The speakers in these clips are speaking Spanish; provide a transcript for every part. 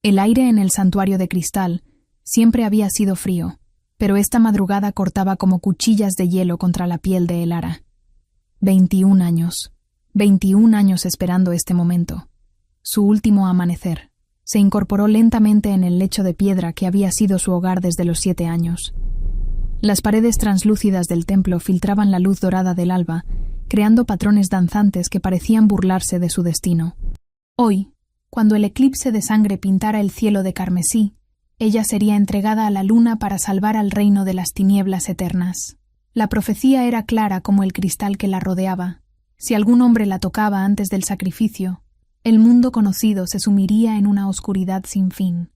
El aire en el santuario de cristal siempre había sido frío, pero esta madrugada cortaba como cuchillas de hielo contra la piel de Elara. 21 años. 21 años esperando este momento. Su último amanecer. Se incorporó lentamente en el lecho de piedra que había sido su hogar desde los 7 años. Las paredes translúcidas del templo filtraban la luz dorada del alba, creando patrones danzantes que parecían burlarse de su destino. Hoy, cuando el eclipse de sangre pintara el cielo de carmesí, ella sería entregada a la luna para salvar al reino de las tinieblas eternas. La profecía era clara como el cristal que la rodeaba. Si algún hombre la tocaba antes del sacrificio, el mundo conocido se sumiría en una oscuridad sin fin.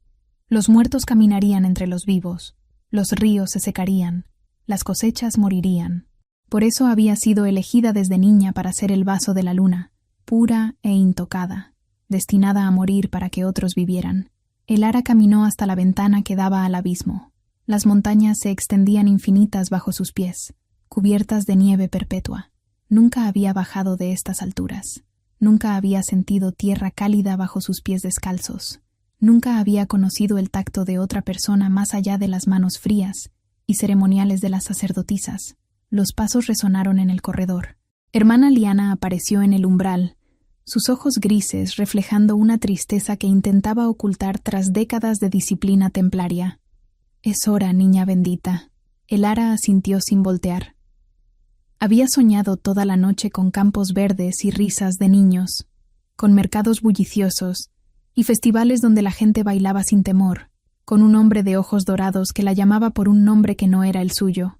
Los muertos caminarían entre los vivos, los ríos se secarían, las cosechas morirían. Por eso había sido elegida desde niña para ser el vaso de la luna, pura e intocada, destinada a morir para que otros vivieran. Elara caminó hasta la ventana que daba al abismo. Las montañas se extendían infinitas bajo sus pies, cubiertas de nieve perpetua. Nunca había bajado de estas alturas. Nunca había sentido tierra cálida bajo sus pies descalzos. Nunca había conocido el tacto de otra persona más allá de las manos frías y ceremoniales de las sacerdotisas. Los pasos resonaron en el corredor. Hermana Liana apareció en el umbral, sus ojos grises reflejando una tristeza que intentaba ocultar tras décadas de disciplina templaria. «Es hora, niña bendita», Elara asintió sin voltear. Había soñado toda la noche con campos verdes y risas de niños, con mercados bulliciosos y festivales donde la gente bailaba sin temor, con un hombre de ojos dorados que la llamaba por un nombre que no era el suyo.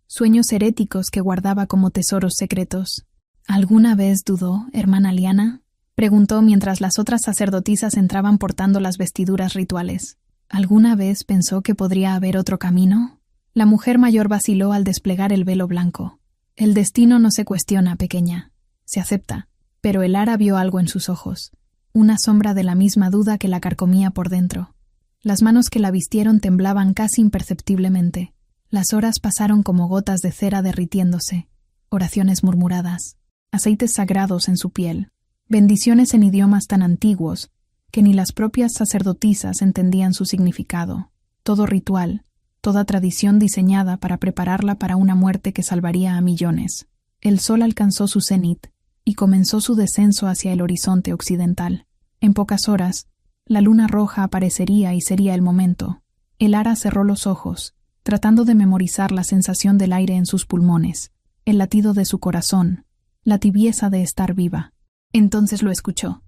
Sueños heréticos que guardaba como tesoros secretos. ¿Alguna vez dudó, hermana Liana?, preguntó mientras las otras sacerdotisas entraban portando las vestiduras rituales. ¿Alguna vez pensó que podría haber otro camino? La mujer mayor vaciló al desplegar el velo blanco. El destino no se cuestiona, pequeña. Se acepta. Pero Elara vio algo en sus ojos. Una sombra de la misma duda que la carcomía por dentro. Las manos que la vistieron temblaban casi imperceptiblemente. Las horas pasaron como gotas de cera derritiéndose. Oraciones murmuradas. Aceites sagrados en su piel. Bendiciones en idiomas tan antiguos que ni las propias sacerdotisas entendían su significado. Todo ritual, toda tradición diseñada para prepararla para una muerte que salvaría a millones. El sol alcanzó su cenit y comenzó su descenso hacia el horizonte occidental. En pocas horas, la luna roja aparecería y sería el momento. Elara cerró los ojos, tratando de memorizar la sensación del aire en sus pulmones, el latido de su corazón, la tibieza de estar viva. Entonces lo escuchó.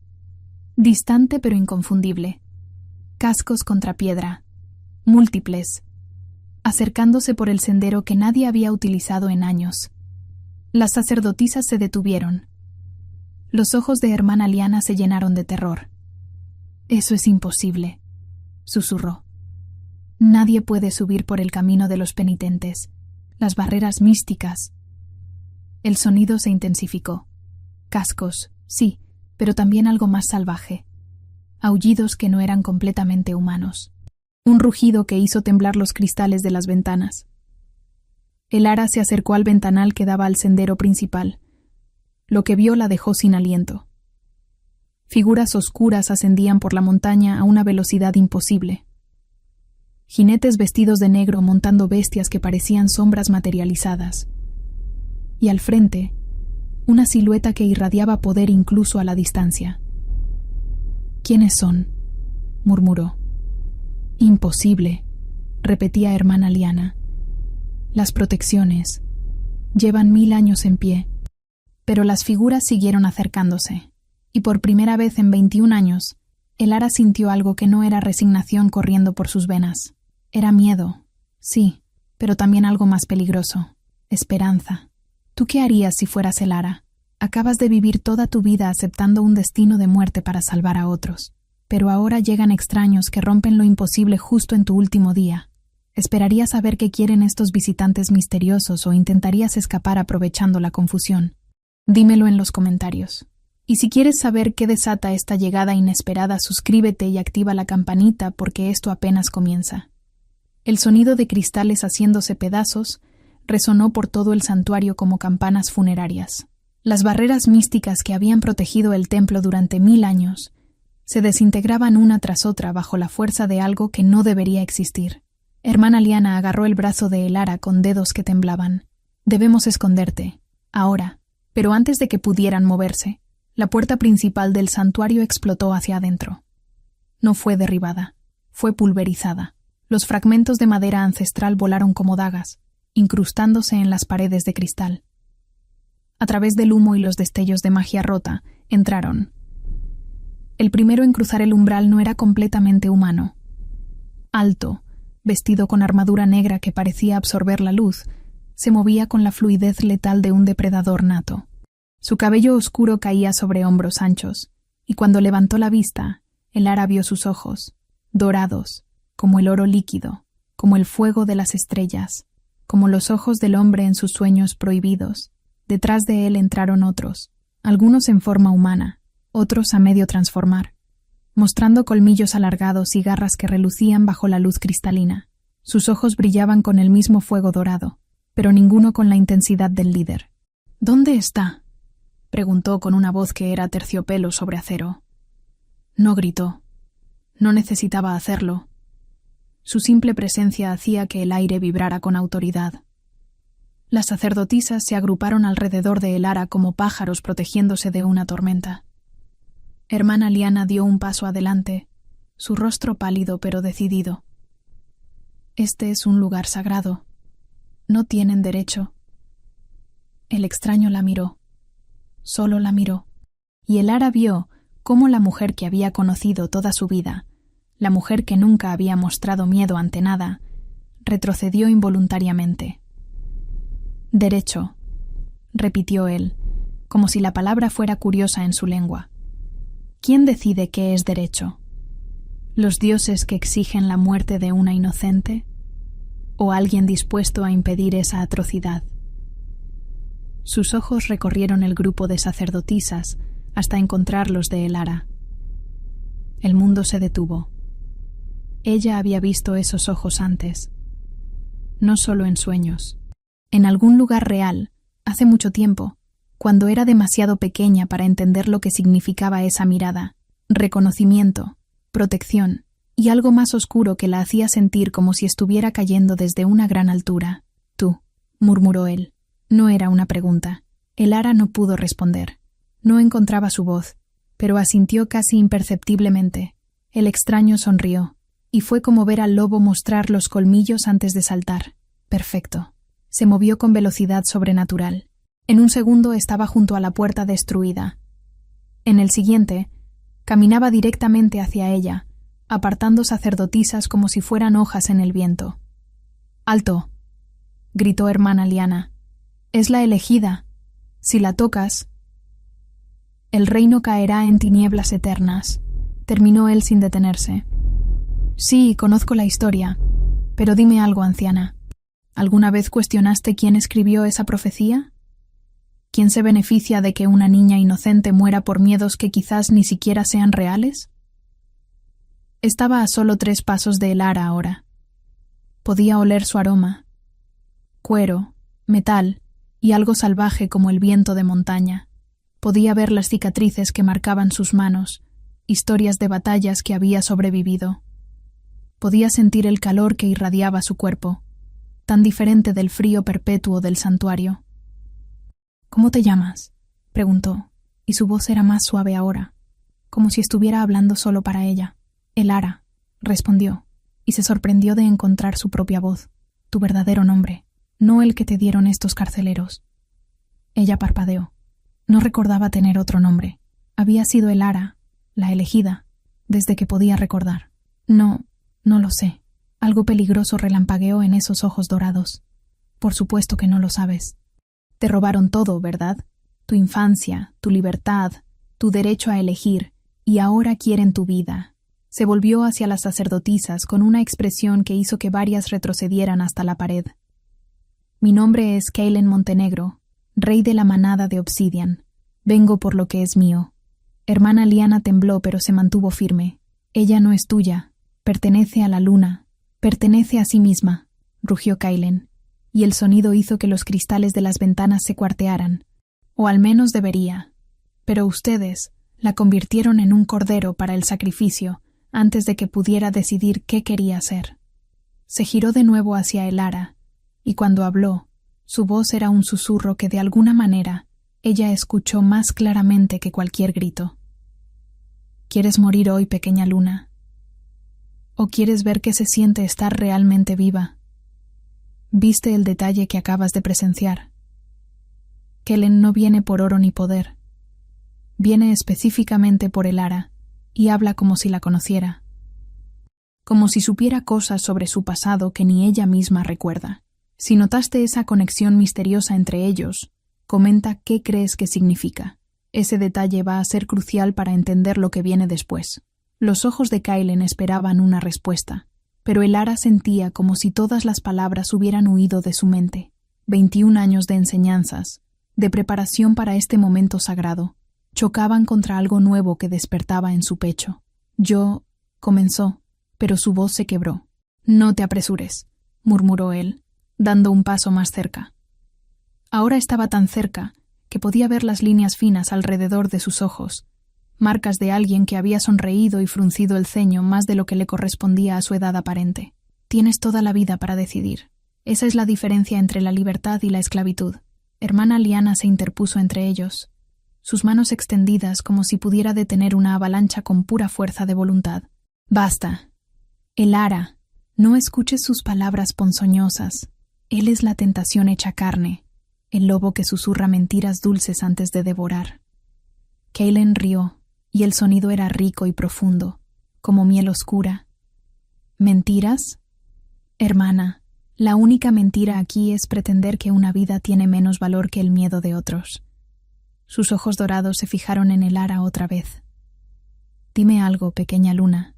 Distante pero inconfundible. Cascos contra piedra. Múltiples. Acercándose por el sendero que nadie había utilizado en años. Las sacerdotisas se detuvieron. Los ojos de hermana Liana se llenaron de terror. «Eso es imposible», susurró. «Nadie puede subir por el camino de los penitentes. Las barreras místicas». El sonido se intensificó. Cascos, sí, pero también algo más salvaje. Aullidos que no eran completamente humanos. Un rugido que hizo temblar los cristales de las ventanas. Elara se acercó al ventanal que daba al sendero principal. Lo que vio la dejó sin aliento. Figuras oscuras ascendían por la montaña a una velocidad imposible. Jinetes vestidos de negro montando bestias que parecían sombras materializadas. Y al frente, una silueta que irradiaba poder incluso a la distancia. «¿Quiénes son?», murmuró. «Imposible», repetía hermana Liana. «Las protecciones. Llevan 1000 años en pie». Pero las figuras siguieron acercándose, y por primera vez en 21 años, Elara sintió algo que no era resignación corriendo por sus venas. Era miedo, sí, pero también algo más peligroso. Esperanza. ¿Tú qué harías si fueras Elara? Acabas de vivir toda tu vida aceptando un destino de muerte para salvar a otros. Pero ahora llegan extraños que rompen lo imposible justo en tu último día. ¿Esperarías saber qué quieren estos visitantes misteriosos o intentarías escapar aprovechando la confusión? Dímelo en los comentarios. Y si quieres saber qué desata esta llegada inesperada, suscríbete y activa la campanita porque esto apenas comienza. El sonido de cristales haciéndose pedazos resonó por todo el santuario como campanas funerarias. Las barreras místicas que habían protegido el templo durante 1000 años Se desintegraban una tras otra bajo la fuerza de algo que no debería existir. Hermana Liana agarró el brazo de Elara con dedos que temblaban. «Debemos esconderte. Ahora». Pero antes de que pudieran moverse, la puerta principal del santuario explotó hacia adentro. No fue derribada, fue pulverizada. Los fragmentos de madera ancestral volaron como dagas, incrustándose en las paredes de cristal. A través del humo y los destellos de magia rota, entraron. El primero en cruzar el umbral no era completamente humano. Alto, vestido con armadura negra que parecía absorber la luz, se movía con la fluidez letal de un depredador nato. Su cabello oscuro caía sobre hombros anchos, y cuando levantó la vista, Elara vio sus ojos, dorados, como el oro líquido, como el fuego de las estrellas, como los ojos del hombre en sus sueños prohibidos. Detrás de él entraron otros, algunos en forma humana, otros a medio transformar, mostrando colmillos alargados y garras que relucían bajo la luz cristalina. Sus ojos brillaban con el mismo fuego dorado, pero ninguno con la intensidad del líder. «¿Dónde está?», preguntó con una voz que era terciopelo sobre acero. No gritó. No necesitaba hacerlo. Su simple presencia hacía que el aire vibrara con autoridad. Las sacerdotisas se agruparon alrededor de Elara como pájaros protegiéndose de una tormenta. Hermana Liana dio un paso adelante, su rostro pálido pero decidido. «Este es un lugar sagrado. No tienen derecho». El extraño la miró. Solo la miró. Y Elara vio cómo la mujer que había conocido toda su vida, la mujer que nunca había mostrado miedo ante nada, retrocedió involuntariamente. «Derecho», repitió él, como si la palabra fuera curiosa en su lengua. ¿Quién decide qué es derecho? ¿Los dioses que exigen la muerte de una inocente? ¿O alguien dispuesto a impedir esa atrocidad? Sus ojos recorrieron el grupo de sacerdotisas hasta encontrar los de Elara. El mundo se detuvo. Ella había visto esos ojos antes. No solo en sueños. En algún lugar real, hace mucho tiempo, cuando era demasiado pequeña para entender lo que significaba esa mirada, reconocimiento, protección y algo más oscuro que la hacía sentir como si estuviera cayendo desde una gran altura. «Tú», murmuró él. No era una pregunta. Elara no pudo responder. No encontraba su voz, pero asintió casi imperceptiblemente. El extraño sonrió, y fue como ver al lobo mostrar los colmillos antes de saltar. Perfecto. Se movió con velocidad sobrenatural. En un segundo estaba junto a la puerta destruida. En el siguiente, caminaba directamente hacia ella, apartando sacerdotisas como si fueran hojas en el viento. «¡Alto!», gritó hermana Liana. «Es la elegida. Si la tocas...» «El reino caerá en tinieblas eternas», terminó él sin detenerse. «Sí, conozco la historia. Pero dime algo, anciana. ¿Alguna vez cuestionaste quién escribió esa profecía? ¿Quién se beneficia de que una niña inocente muera por miedos que quizás ni siquiera sean reales?» Estaba a solo 3 pasos de Elara ahora. Podía oler su aroma. Cuero, metal y algo salvaje como el viento de montaña. Podía ver las cicatrices que marcaban sus manos, historias de batallas que había sobrevivido. Podía sentir el calor que irradiaba su cuerpo, tan diferente del frío perpetuo del santuario. «¿Cómo te llamas?», preguntó, y su voz era más suave ahora, como si estuviera hablando solo para ella. «Elara», respondió, y se sorprendió de encontrar su propia voz. «Tu verdadero nombre, no el que te dieron estos carceleros». Ella parpadeó. No recordaba tener otro nombre. Había sido Elara, la elegida, desde que podía recordar. No lo sé». Algo peligroso relampagueó en esos ojos dorados. «Por supuesto que no lo sabes. Te robaron todo, ¿verdad? Tu infancia, tu libertad, tu derecho a elegir, y ahora quieren tu vida». Se volvió hacia las sacerdotisas con una expresión que hizo que varias retrocedieran hasta la pared. «Mi nombre es Kaylen Montenegro, rey de la manada de Obsidian. Vengo por lo que es mío». Hermana Liana tembló pero se mantuvo firme. «Ella no es tuya. Pertenece a la luna. Pertenece a sí misma», rugió Kaylen, y el sonido hizo que los cristales de las ventanas se cuartearan. «O al menos debería. Pero ustedes, La convirtieron en un cordero para el sacrificio antes de que pudiera decidir qué quería hacer. Se giró de nuevo hacia Elara, y cuando habló, su voz era un susurro que de alguna manera ella escuchó más claramente que cualquier grito. ¿Quieres morir hoy, pequeña luna? ¿O quieres ver qué se siente estar realmente viva? ¿Viste el detalle que acabas de presenciar? Kellen no viene por oro ni poder. Viene específicamente por Elara y habla como si la conociera. Como si supiera cosas sobre su pasado que ni ella misma recuerda. Si notaste esa conexión misteriosa entre ellos, comenta qué crees que significa. Ese detalle va a ser crucial para entender lo que viene después. Los ojos de Kellen esperaban una respuesta, pero Elara sentía como si todas las palabras hubieran huido de su mente. 21 años de enseñanzas, de preparación para este momento sagrado, chocaban contra algo nuevo que despertaba en su pecho. Comenzó, pero su voz se quebró. «No te apresures», murmuró él, dando un paso más cerca. Ahora estaba tan cerca que podía ver las líneas finas alrededor de sus ojos, marcas de alguien que había sonreído y fruncido el ceño más de lo que le correspondía a su edad aparente. «Tienes toda la vida para decidir. Esa es la diferencia entre la libertad y la esclavitud». Hermana Liana se interpuso entre ellos, sus manos extendidas como si pudiera detener una avalancha con pura fuerza de voluntad. «Basta. Elara, no escuches sus palabras ponzoñosas. Él es la tentación hecha carne, el lobo que susurra mentiras dulces antes de devorar». Kellen rió, y el sonido era rico y profundo, como miel oscura. «¿Mentiras? Hermana, la única mentira aquí es pretender que una vida tiene menos valor que el miedo de otros». Sus ojos dorados se fijaron en Elara otra vez. «Dime algo, pequeña luna.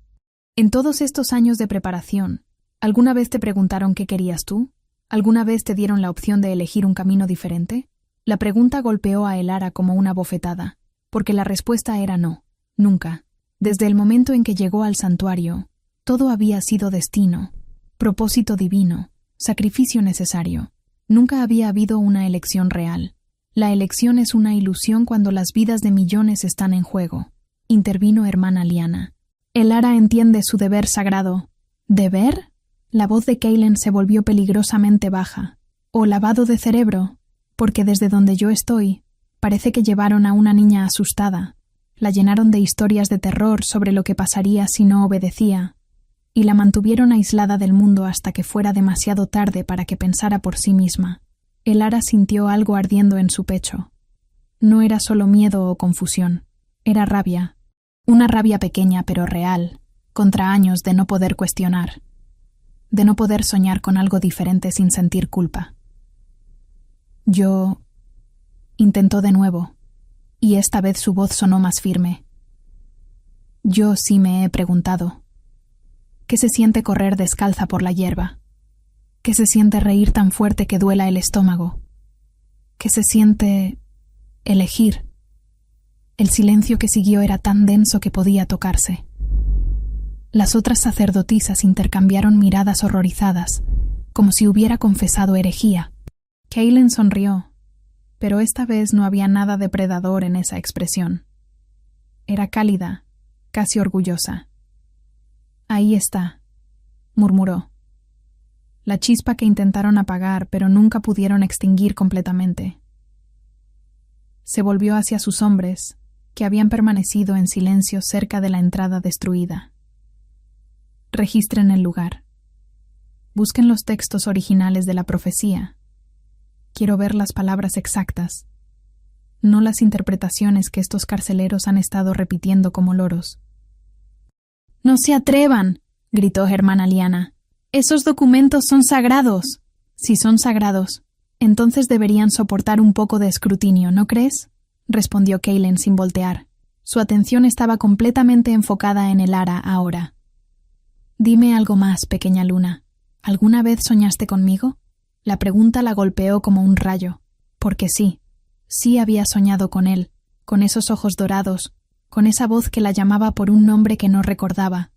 En todos estos años de preparación, ¿alguna vez te preguntaron qué querías tú? ¿Alguna vez te dieron la opción de elegir un camino diferente?» La pregunta golpeó a Elara como una bofetada, porque la respuesta era no, nunca. Desde el momento en que llegó al santuario, todo había sido destino, propósito divino, sacrificio necesario. Nunca había habido una elección real. La elección es una ilusión cuando las vidas de millones están en juego, intervino hermana Liana. Elara entiende su deber sagrado. ¿Deber? La voz de Kellen se volvió peligrosamente baja. ¿O lavado de cerebro? Porque desde donde yo estoy, parece que llevaron a una niña asustada. La llenaron de historias de terror sobre lo que pasaría si no obedecía, y la mantuvieron aislada del mundo hasta que fuera demasiado tarde para que pensara por sí misma. Elara sintió algo ardiendo en su pecho. No era solo miedo o confusión, era rabia. Una rabia pequeña pero real, contra años de no poder cuestionar, de no poder soñar con algo diferente sin sentir culpa. Intentó de nuevo, y esta vez su voz sonó más firme. «Yo sí me he preguntado. ¿Qué se siente correr descalza por la hierba? ¿Qué se siente reír tan fuerte que duela el estómago? ¿Qué se siente elegir?» El silencio que siguió era tan denso que podía tocarse. Las otras sacerdotisas intercambiaron miradas horrorizadas, como si hubiera confesado herejía. Kellen sonrió, pero esta vez no había nada depredador en esa expresión. Era cálida, casi orgullosa. «Ahí está», murmuró. La chispa que intentaron apagar, pero nunca pudieron extinguir completamente. Se volvió hacia sus hombres, que habían permanecido en silencio cerca de la entrada destruida. «Registren el lugar. Busquen los textos originales de la profecía. Quiero ver las palabras exactas, no las interpretaciones que estos carceleros han estado repitiendo como loros». «¡No se atrevan!», gritó hermana Liana. «Esos documentos son sagrados». «Si son sagrados, entonces deberían soportar un poco de escrutinio, ¿no crees?», respondió Kellen sin voltear. Su atención estaba completamente enfocada en Elara ahora. «Dime algo más, pequeña luna. ¿Alguna vez soñaste conmigo?». La pregunta la golpeó como un rayo, porque sí había soñado con él, con esos ojos dorados, con esa voz que la llamaba por un nombre que no recordaba.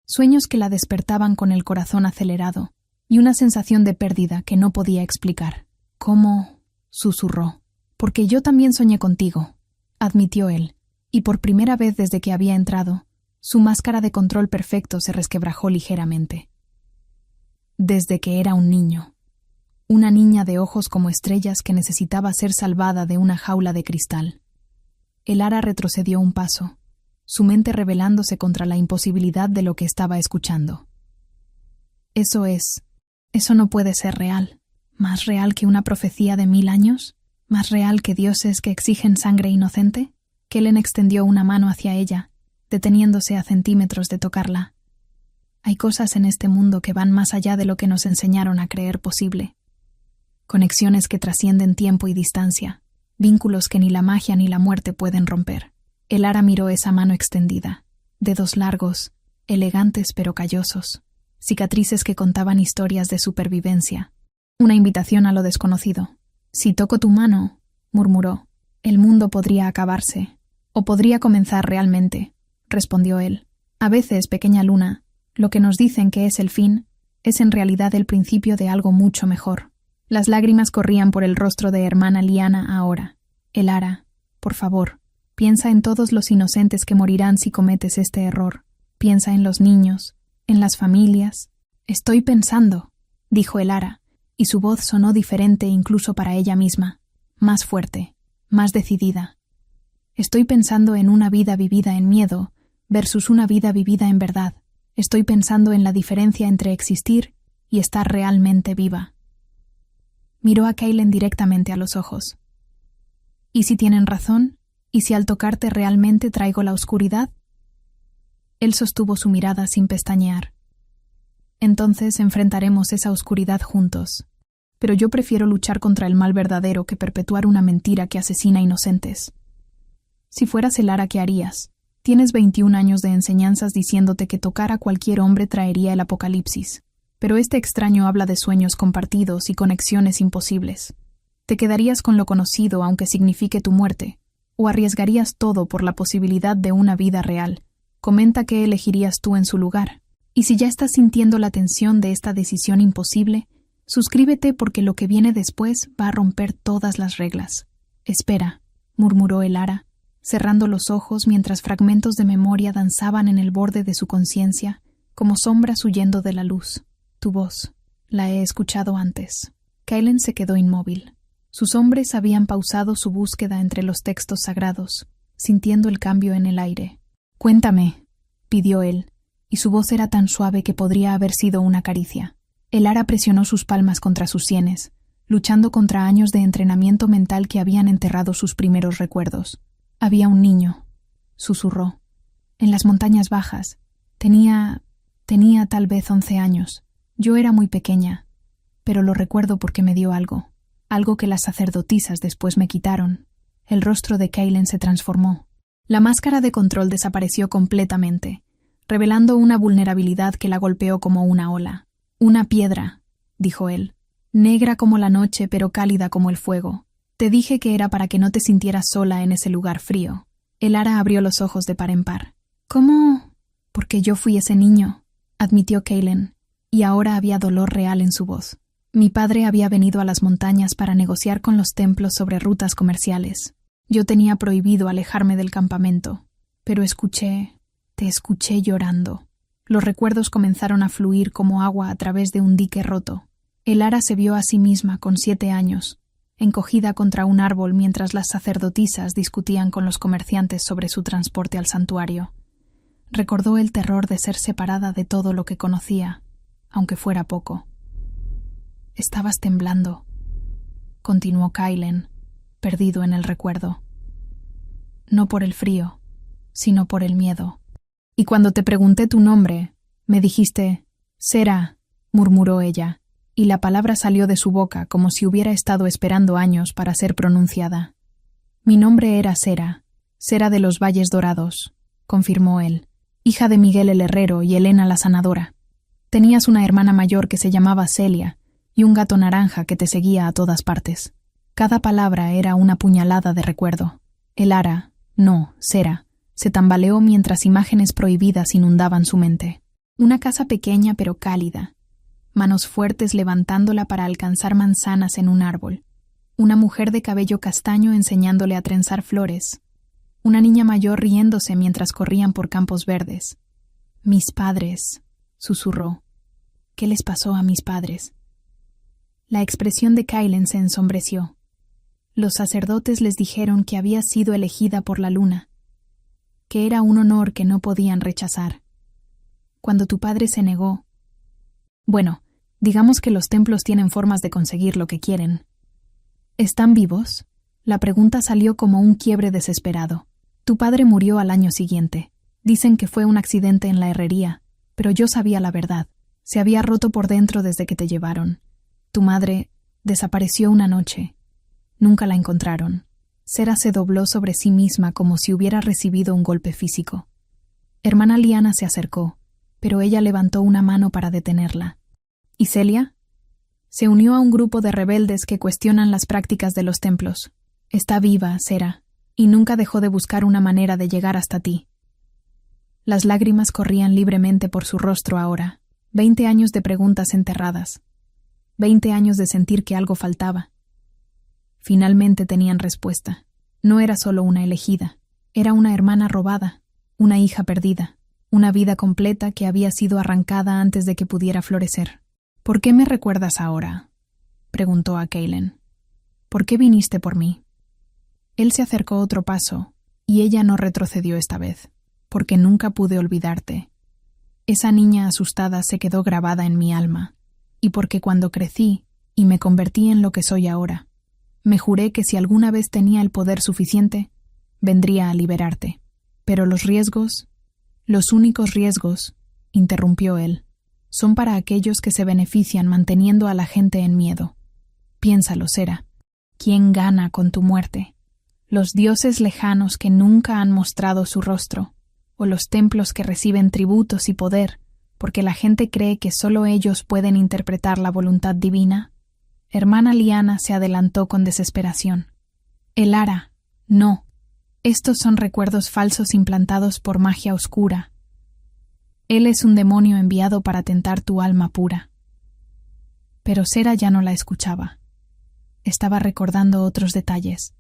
Sueños que la despertaban con el corazón acelerado y una sensación de pérdida que no podía explicar. «¿Cómo?», susurró. «Porque yo también soñé contigo», admitió él. y por primera vez desde que había entrado, su máscara de control perfecto se resquebrajó ligeramente. Desde que era un niño. Una niña de ojos como estrellas que necesitaba ser salvada de una jaula de cristal. Elara retrocedió un paso, su mente rebelándose contra la imposibilidad de lo que estaba escuchando. Eso no puede ser real. ¿Más real que una profecía de 1000 años? ¿Más real que dioses que exigen sangre inocente? Kellen extendió una mano hacia ella, deteniéndose a centímetros de tocarla. Hay cosas en este mundo que van más allá de lo que nos enseñaron a creer posible. Conexiones que trascienden tiempo y distancia, vínculos que ni la magia ni la muerte pueden romper. Elara miró esa mano extendida, dedos largos, elegantes pero callosos, cicatrices que contaban historias de supervivencia. Una invitación a lo desconocido. Si toco tu mano, murmuró, el mundo podría acabarse, o podría comenzar realmente, respondió él. A veces, pequeña luna, lo que nos dicen que es el fin, es en realidad el principio de algo mucho mejor. Las lágrimas corrían por el rostro de hermana Liana ahora. Elara, por favor, piensa en todos los inocentes que morirán si cometes este error. Piensa en los niños, en las familias. Estoy pensando, dijo Elara, y su voz sonó diferente incluso para ella misma, más fuerte, más decidida. Estoy pensando en una vida vivida en miedo versus una vida vivida en verdad. Estoy pensando en la diferencia entre existir y estar realmente viva. Miró a Kellen directamente a los ojos. ¿Y si tienen razón? ¿Y si al tocarte realmente traigo la oscuridad? Él sostuvo su mirada sin pestañear. Entonces enfrentaremos esa oscuridad juntos. Pero yo prefiero luchar contra el mal verdadero que perpetuar una mentira que asesina inocentes. Si fueras Elara, ¿qué harías? Tienes 21 años de enseñanzas diciéndote que tocar a cualquier hombre traería el apocalipsis. Pero este extraño habla de sueños compartidos y conexiones imposibles. ¿Te quedarías con lo conocido aunque signifique tu muerte? ¿O arriesgarías todo por la posibilidad de una vida real? Comenta qué elegirías tú en su lugar. Y si ya estás sintiendo la tensión de esta decisión imposible, suscríbete porque lo que viene después va a romper todas las reglas. Espera, murmuró Elara, cerrando los ojos mientras fragmentos de memoria danzaban en el borde de su conciencia, como sombras huyendo de la luz. Tu voz. La he escuchado antes. Kellen se quedó inmóvil. Sus hombres habían pausado su búsqueda entre los textos sagrados, sintiendo el cambio en el aire. Cuéntame, pidió él, y su voz era tan suave que podría haber sido una caricia. Elara presionó sus palmas contra sus sienes, luchando contra años de entrenamiento mental que habían enterrado sus primeros recuerdos. Había un niño, susurró. En las montañas bajas. Tenía tal vez 11 años. Yo era muy pequeña, pero lo recuerdo porque me dio algo que las sacerdotisas después me quitaron. El rostro de Kellen se transformó. La máscara de control desapareció completamente, revelando una vulnerabilidad que la golpeó como una ola. Una piedra, dijo él, negra como la noche pero cálida como el fuego. Te dije que era para que no te sintieras sola en ese lugar frío. Elara abrió los ojos de par en par. ¿Cómo? Porque yo fui ese niño, admitió Kellen. Y ahora había dolor real en su voz. Mi padre había venido a las montañas para negociar con los templos sobre rutas comerciales. Yo tenía prohibido alejarme del campamento, pero te escuché llorando. Los recuerdos comenzaron a fluir como agua a través de un dique roto. Elara se vio a sí misma con 7 años, encogida contra un árbol mientras las sacerdotisas discutían con los comerciantes sobre su transporte al santuario. Recordó el terror de ser separada de todo lo que conocía, aunque fuera poco. Estabas temblando, continuó Kellen, perdido en el recuerdo. No por el frío, sino por el miedo. Y cuando te pregunté tu nombre, me dijiste, Sera, murmuró ella, y la palabra salió de su boca como si hubiera estado esperando años para ser pronunciada. Mi nombre era Sera, Sera de los Valles Dorados, confirmó él, hija de Miguel el Herrero y Elena la Sanadora. Tenías una hermana mayor que se llamaba Celia y un gato naranja que te seguía a todas partes. Cada palabra era una puñalada de recuerdo. Elara, no, Sera, se tambaleó mientras imágenes prohibidas inundaban su mente. Una casa pequeña pero cálida, manos fuertes levantándola para alcanzar manzanas en un árbol, una mujer de cabello castaño enseñándole a trenzar flores, una niña mayor riéndose mientras corrían por campos verdes. «Mis padres», susurró. «¿Qué les pasó a mis padres?» La expresión de Kaylen se ensombreció. Los sacerdotes les dijeron que había sido elegida por la luna, que era un honor que no podían rechazar. Cuando tu padre se negó... Bueno, digamos que los templos tienen formas de conseguir lo que quieren. ¿Están vivos? La pregunta salió como un quiebre desesperado. Tu padre murió al año siguiente. Dicen que fue un accidente en la herrería, pero yo sabía la verdad. Se había roto por dentro desde que te llevaron. Tu madre desapareció una noche. Nunca la encontraron. Sera se dobló sobre sí misma como si hubiera recibido un golpe físico. Hermana Liana se acercó, pero ella levantó una mano para detenerla. ¿Y Celia? Se unió a un grupo de rebeldes que cuestionan las prácticas de los templos. Está viva, Sera, y nunca dejó de buscar una manera de llegar hasta ti. Las lágrimas corrían libremente por su rostro ahora. 20 años de preguntas enterradas. 20 años de sentir que algo faltaba. Finalmente tenían respuesta. No era solo una elegida. Era una hermana robada, una hija perdida, una vida completa que había sido arrancada antes de que pudiera florecer. «¿Por qué me recuerdas ahora?», preguntó a Kaylen. «¿Por qué viniste por mí?». Él se acercó otro paso, y ella no retrocedió esta vez, porque nunca pude olvidarte. Esa niña asustada se quedó grabada en mi alma, y porque cuando crecí y me convertí en lo que soy ahora, me juré que si alguna vez tenía el poder suficiente, vendría a liberarte. Pero los riesgos, los únicos riesgos, interrumpió él, son para aquellos que se benefician manteniendo a la gente en miedo. Piénsalo, Sera. ¿Quién gana con tu muerte? ¿Los dioses lejanos que nunca han mostrado su rostro? ¿O los templos que reciben tributos y poder porque la gente cree que solo ellos pueden interpretar la voluntad divina? Hermana Liana se adelantó con desesperación. Elara, no. Estos son recuerdos falsos implantados por magia oscura. Él es un demonio enviado para tentar tu alma pura. Pero Sera ya no la escuchaba. Estaba recordando otros detalles,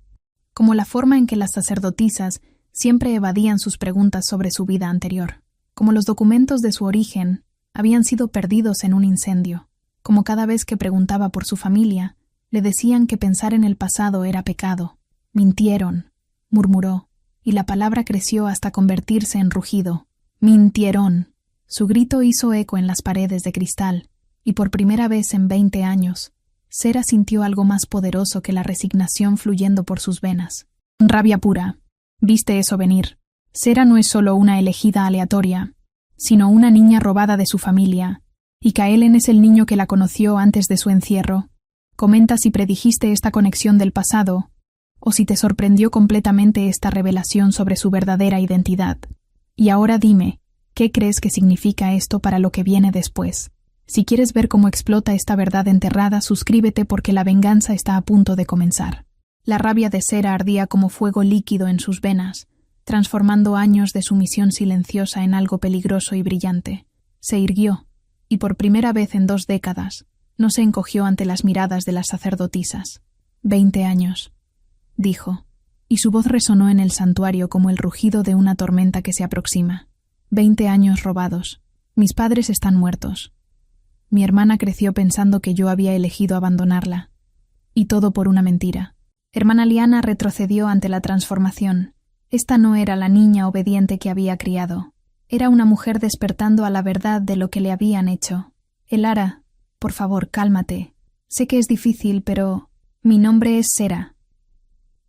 como la forma en que las sacerdotisas siempre evadían sus preguntas sobre su vida anterior, como los documentos de su origen habían sido perdidos en un incendio, como cada vez que preguntaba por su familia, le decían que pensar en el pasado era pecado. Mintieron, murmuró, y la palabra creció hasta convertirse en rugido. Mintieron. Su grito hizo eco en las paredes de cristal, y por primera vez en 20 años, Sera sintió algo más poderoso que la resignación fluyendo por sus venas. Rabia pura. Viste eso venir. Sera no es solo una elegida aleatoria, sino una niña robada de su familia, y Kaelen es el niño que la conoció antes de su encierro. Comenta si predijiste esta conexión del pasado, o si te sorprendió completamente esta revelación sobre su verdadera identidad. Y ahora dime, ¿qué crees que significa esto para lo que viene después? Si quieres ver cómo explota esta verdad enterrada, suscríbete porque la venganza está a punto de comenzar. La rabia de Sera ardía como fuego líquido en sus venas, transformando años de sumisión silenciosa en algo peligroso y brillante. Se irguió, y por primera vez en 2 décadas, no se encogió ante las miradas de las sacerdotisas. 20 años, dijo, y su voz resonó en el santuario como el rugido de una tormenta que se aproxima. 20 años robados. Mis padres están muertos. Mi hermana creció pensando que yo había elegido abandonarla. Y todo por una mentira. Hermana Liana retrocedió ante la transformación. Esta no era la niña obediente que había criado. Era una mujer despertando a la verdad de lo que le habían hecho. Elara, por favor, cálmate. Sé que es difícil, pero... Mi nombre es Sera.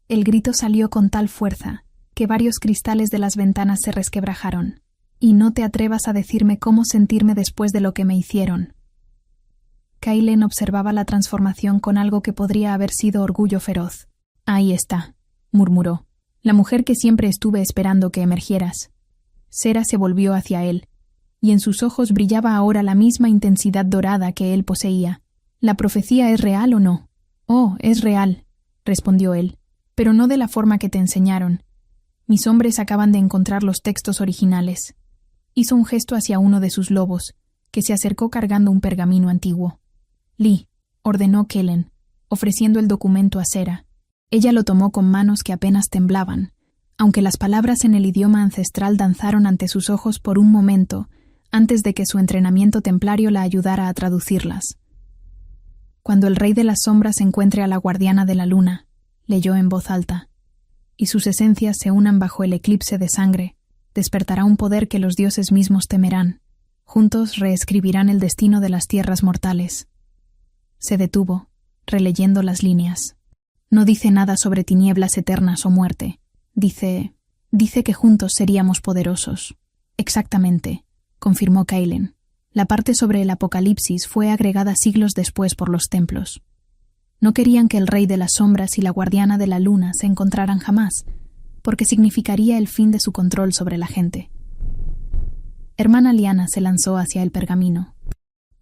El grito salió con tal fuerza que varios cristales de las ventanas se resquebrajaron. Y no te atrevas a decirme cómo sentirme después de lo que me hicieron. Kaylen observaba la transformación con algo que podría haber sido orgullo feroz. Ahí está, murmuró, la mujer que siempre estuve esperando que emergieras. Sera se volvió hacia él, y en sus ojos brillaba ahora la misma intensidad dorada que él poseía. ¿La profecía es real o no? Oh, es real, respondió él, pero no de la forma que te enseñaron. Mis hombres acaban de encontrar los textos originales. Hizo un gesto hacia uno de sus lobos, que se acercó cargando un pergamino antiguo. Lee, ordenó Kellen, ofreciendo el documento a Sera. Ella lo tomó con manos que apenas temblaban, aunque las palabras en el idioma ancestral danzaron ante sus ojos por un momento, antes de que su entrenamiento templario la ayudara a traducirlas. Cuando el rey de las sombras encuentre a la guardiana de la luna, leyó en voz alta, y sus esencias se unan bajo el eclipse de sangre, despertará un poder que los dioses mismos temerán. Juntos reescribirán el destino de las tierras mortales. Se detuvo, releyendo las líneas. No dice nada sobre tinieblas eternas o muerte. Dice que juntos seríamos poderosos. Exactamente, confirmó Kaelen. La parte sobre el apocalipsis fue agregada siglos después por los templos. No querían que el rey de las sombras y la guardiana de la luna se encontraran jamás, porque significaría el fin de su control sobre la gente. Hermana Liana se lanzó hacia el pergamino.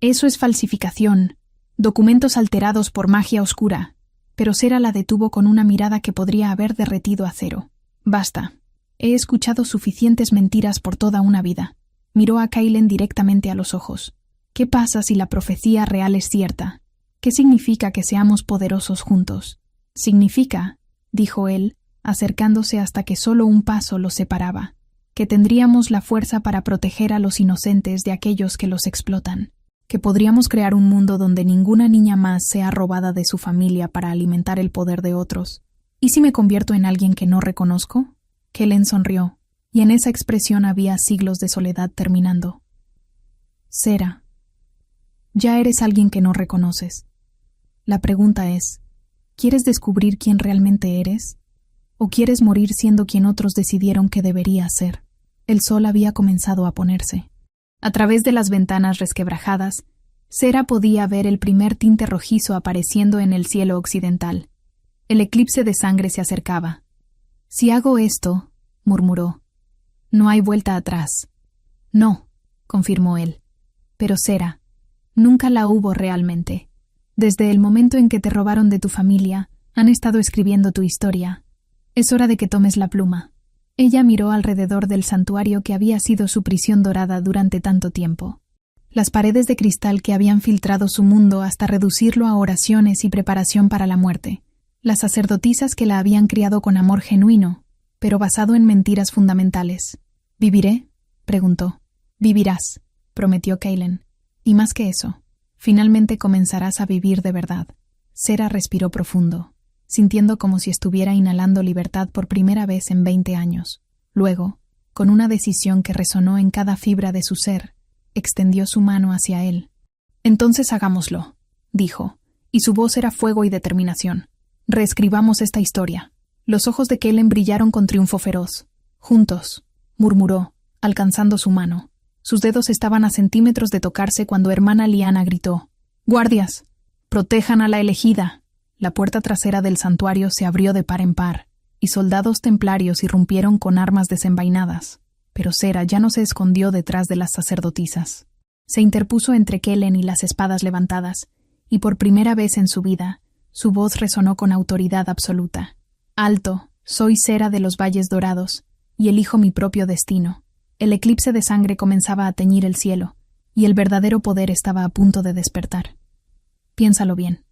Eso es falsificación, documentos alterados por magia oscura, pero Sera la detuvo con una mirada que podría haber derretido acero. Basta. He escuchado suficientes mentiras por toda una vida. Miró a Kaelen directamente a los ojos. ¿Qué pasa si la profecía real es cierta? ¿Qué significa que seamos poderosos juntos? Significa, dijo él, acercándose hasta que solo un paso los separaba, que tendríamos la fuerza para proteger a los inocentes de aquellos que los explotan, que podríamos crear un mundo donde ninguna niña más sea robada de su familia para alimentar el poder de otros. ¿Y si me convierto en alguien que no reconozco? Kellen sonrió, y en esa expresión había siglos de soledad terminando. Sera, ya eres alguien que no reconoces. La pregunta es, ¿quieres descubrir quién realmente eres? ¿O quieres morir siendo quien otros decidieron que deberías ser? El sol había comenzado a ponerse. A través de las ventanas resquebrajadas, Sera podía ver el primer tinte rojizo apareciendo en el cielo occidental. El eclipse de sangre se acercaba. «Si hago esto», murmuró, «no hay vuelta atrás». «No», confirmó él. «Pero Sera, nunca la hubo realmente. Desde el momento en que te robaron de tu familia, han estado escribiendo tu historia. Es hora de que tomes la pluma». Ella miró alrededor del santuario que había sido su prisión dorada durante tanto tiempo. Las paredes de cristal que habían filtrado su mundo hasta reducirlo a oraciones y preparación para la muerte. Las sacerdotisas que la habían criado con amor genuino, pero basado en mentiras fundamentales. «¿Viviré?», preguntó. «Vivirás», prometió Kaelen. «Y más que eso, finalmente comenzarás a vivir de verdad». Sera respiró profundo, sintiendo como si estuviera inhalando libertad por primera vez en 20 años. Luego, con una decisión que resonó en cada fibra de su ser, extendió su mano hacia él. «Entonces hagámoslo», dijo, y su voz era fuego y determinación. «Reescribamos esta historia». Los ojos de Kellen brillaron con triunfo feroz. «Juntos», murmuró, alcanzando su mano. Sus dedos estaban a centímetros de tocarse cuando hermana Liana gritó. «¡Guardias! ¡Protejan a la elegida!». La puerta trasera del santuario se abrió de par en par, y soldados templarios irrumpieron con armas desenvainadas. Pero Sera ya no se escondió detrás de las sacerdotisas. Se interpuso entre Kellen y las espadas levantadas, y por primera vez en su vida, su voz resonó con autoridad absoluta. «Alto, soy Sera de los Valles Dorados, y elijo mi propio destino». El eclipse de sangre comenzaba a teñir el cielo, y el verdadero poder estaba a punto de despertar. Piénsalo bien.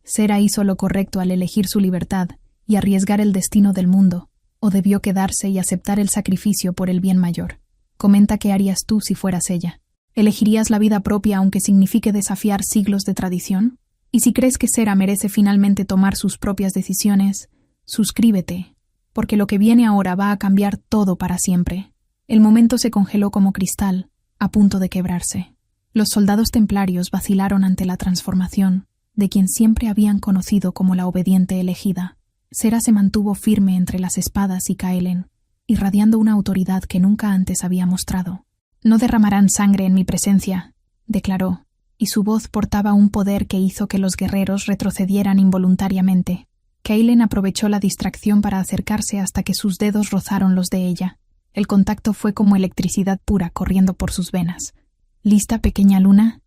Sera hizo lo correcto al elegir su libertad y arriesgar el destino del mundo, o debió quedarse y aceptar el sacrificio por el bien mayor. Comenta qué harías tú si fueras ella. ¿Elegirías la vida propia aunque signifique desafiar siglos de tradición? Y si crees que Sera merece finalmente tomar sus propias decisiones, suscríbete, porque lo que viene ahora va a cambiar todo para siempre. El momento se congeló como cristal, a punto de quebrarse. Los soldados templarios vacilaron ante la transformación de quien siempre habían conocido como la obediente elegida. Sera se mantuvo firme entre las espadas y Kaelen, irradiando una autoridad que nunca antes había mostrado. «No derramarán sangre en mi presencia», declaró, y su voz portaba un poder que hizo que los guerreros retrocedieran involuntariamente. Kaelen aprovechó la distracción para acercarse hasta que sus dedos rozaron los de ella. El contacto fue como electricidad pura corriendo por sus venas. «¿Lista, pequeña luna?»,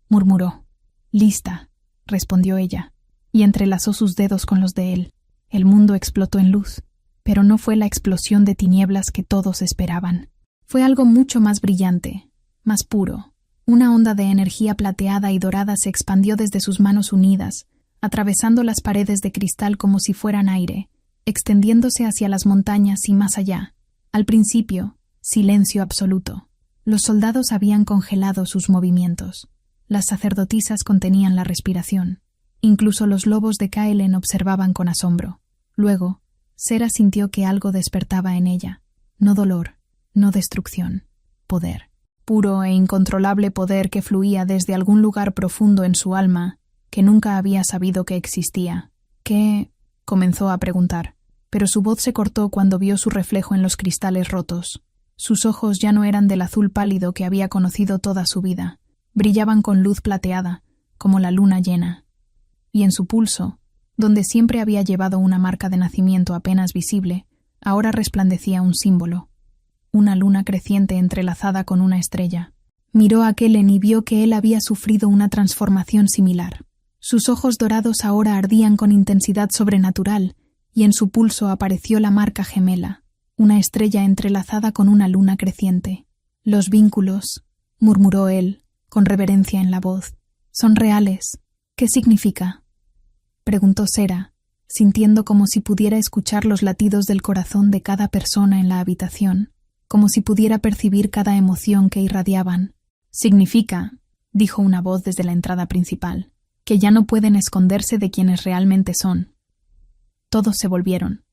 murmuró. «Lista», respondió ella, y entrelazó sus dedos con los de él. El mundo explotó en luz, pero no fue la explosión de tinieblas que todos esperaban. Fue algo mucho más brillante, más puro. Una onda de energía plateada y dorada se expandió desde sus manos unidas, atravesando las paredes de cristal como si fueran aire, extendiéndose hacia las montañas y más allá. Al principio, silencio absoluto. Los soldados habían congelado sus movimientos. Las sacerdotisas contenían la respiración. Incluso los lobos de Kaelen observaban con asombro. Luego, Sera sintió que algo despertaba en ella. No dolor, no destrucción. Poder. Puro e incontrolable poder que fluía desde algún lugar profundo en su alma, que nunca había sabido que existía. ¿Qué? Comenzó a preguntar, pero su voz se cortó cuando vio su reflejo en los cristales rotos. Sus ojos ya no eran del azul pálido que había conocido toda su vida. Brillaban con luz plateada, como la luna llena. Y en su pulso, donde siempre había llevado una marca de nacimiento apenas visible, ahora resplandecía un símbolo. Una luna creciente entrelazada con una estrella. Miró a Kellen y vio que él había sufrido una transformación similar. Sus ojos dorados ahora ardían con intensidad sobrenatural, y en su pulso apareció la marca gemela, una estrella entrelazada con una luna creciente. Los vínculos, murmuró él, con reverencia en la voz, son reales. ¿Qué significa? Preguntó Sera, sintiendo como si pudiera escuchar los latidos del corazón de cada persona en la habitación, como si pudiera percibir cada emoción que irradiaban. Significa, dijo una voz desde la entrada principal, que ya no pueden esconderse de quienes realmente son. Todos se volvieron.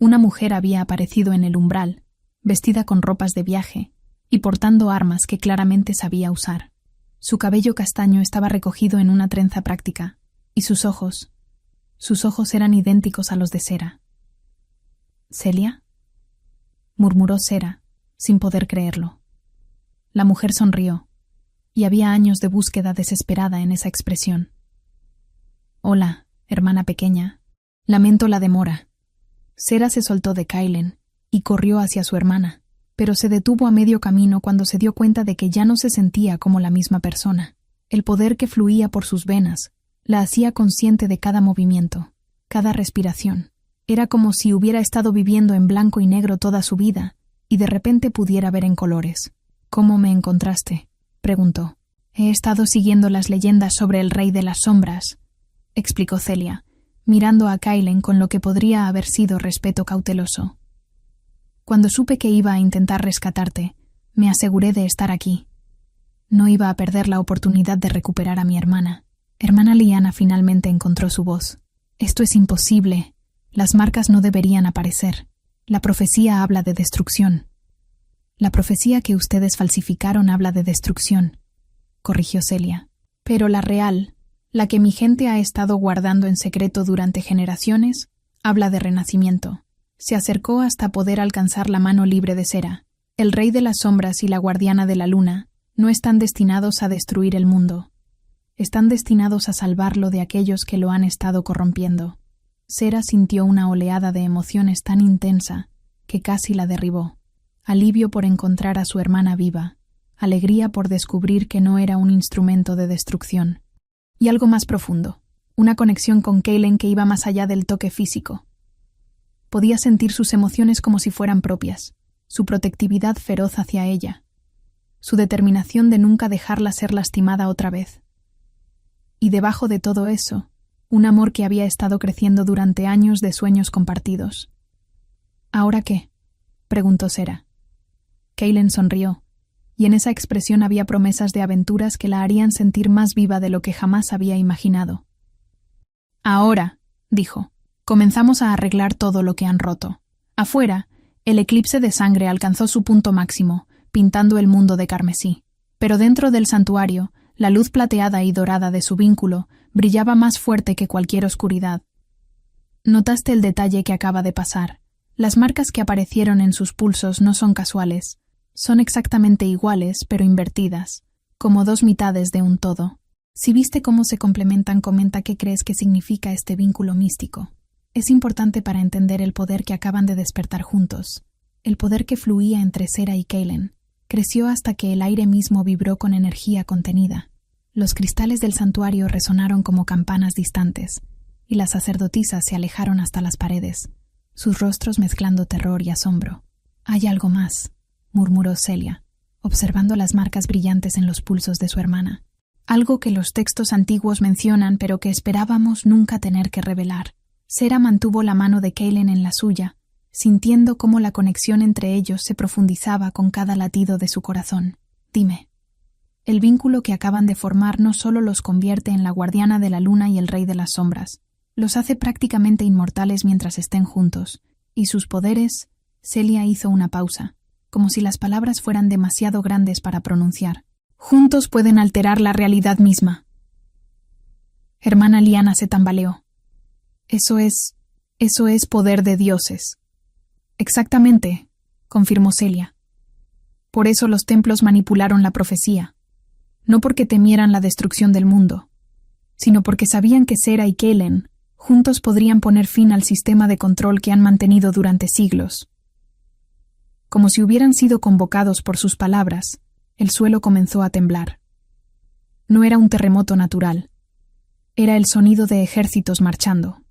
Una mujer había aparecido en el umbral, vestida con ropas de viaje y portando armas que claramente sabía usar. Su cabello castaño estaba recogido en una trenza práctica, y sus ojos eran idénticos a los de Sera. ¿Celia? Murmuró Sera, sin poder creerlo. La mujer sonrió, y había años de búsqueda desesperada en esa expresión. Hola, hermana pequeña. Lamento la demora. Sera se soltó de Kaelen y corrió hacia su hermana, pero se detuvo a medio camino cuando se dio cuenta de que ya no se sentía como la misma persona. El poder que fluía por sus venas la hacía consciente de cada movimiento, cada respiración. Era como si hubiera estado viviendo en blanco y negro toda su vida y de repente pudiera ver en colores. ¿Cómo me encontraste?, preguntó. He estado siguiendo las leyendas sobre el Rey de las Sombras, explicó Celia, mirando a Kaelen con lo que podría haber sido respeto cauteloso. Cuando supe que iba a intentar rescatarte, me aseguré de estar aquí. No iba a perder la oportunidad de recuperar a mi hermana. Hermana Lyanna finalmente encontró su voz. Esto es imposible. Las marcas no deberían aparecer. La profecía habla de destrucción. La profecía que ustedes falsificaron habla de destrucción, corrigió Celia. Pero la real, la que mi gente ha estado guardando en secreto durante generaciones, habla de renacimiento. Se acercó hasta poder alcanzar la mano libre de Sera. El Rey de las Sombras y la Guardiana de la Luna no están destinados a destruir el mundo. Están destinados a salvarlo de aquellos que lo han estado corrompiendo. Sera sintió una oleada de emociones tan intensa que casi la derribó. Alivio por encontrar a su hermana viva, alegría por descubrir que no era un instrumento de destrucción. Y algo más profundo, una conexión con Kaelen que iba más allá del toque físico. Podía sentir sus emociones como si fueran propias, su protectividad feroz hacia ella, su determinación de nunca dejarla ser lastimada otra vez. Y debajo de todo eso, un amor que había estado creciendo durante años de sueños compartidos. ¿Ahora qué?, preguntó Sera. Kaelen sonrió, y en esa expresión había promesas de aventuras que la harían sentir más viva de lo que jamás había imaginado. Ahora, dijo, comenzamos a arreglar todo lo que han roto. Afuera, el eclipse de sangre alcanzó su punto máximo, pintando el mundo de carmesí. Pero dentro del santuario, la luz plateada y dorada de su vínculo brillaba más fuerte que cualquier oscuridad. Notaste el detalle que acaba de pasar. Las marcas que aparecieron en sus pulsos no son casuales. Son exactamente iguales, pero invertidas, como dos mitades de un todo. Si viste cómo se complementan, comenta qué crees que significa este vínculo místico. Es importante para entender el poder que acaban de despertar juntos. El poder que fluía entre Sera y Kaelen creció hasta que el aire mismo vibró con energía contenida. Los cristales del santuario resonaron como campanas distantes, y las sacerdotisas se alejaron hasta las paredes, sus rostros mezclando terror y asombro. «Hay algo más», murmuró Celia, observando las marcas brillantes en los pulsos de su hermana. «Algo que los textos antiguos mencionan pero que esperábamos nunca tener que revelar. Sera mantuvo la mano de Kaelen en la suya, sintiendo cómo la conexión entre ellos se profundizaba con cada latido de su corazón. Dime. El vínculo que acaban de formar no solo los convierte en la guardiana de la luna y el rey de las sombras, los hace prácticamente inmortales mientras estén juntos, y sus poderes... Celia hizo una pausa, como si las palabras fueran demasiado grandes para pronunciar. Juntos pueden alterar la realidad misma. Hermana Lyanna se tambaleó. Eso es poder de dioses. Exactamente, confirmó Celia. Por eso los templos manipularon la profecía. No porque temieran la destrucción del mundo, sino porque sabían que Sera y Kaelen juntos podrían poner fin al sistema de control que han mantenido durante siglos. Como si hubieran sido convocados por sus palabras, el suelo comenzó a temblar. No era un terremoto natural. Era el sonido de ejércitos marchando.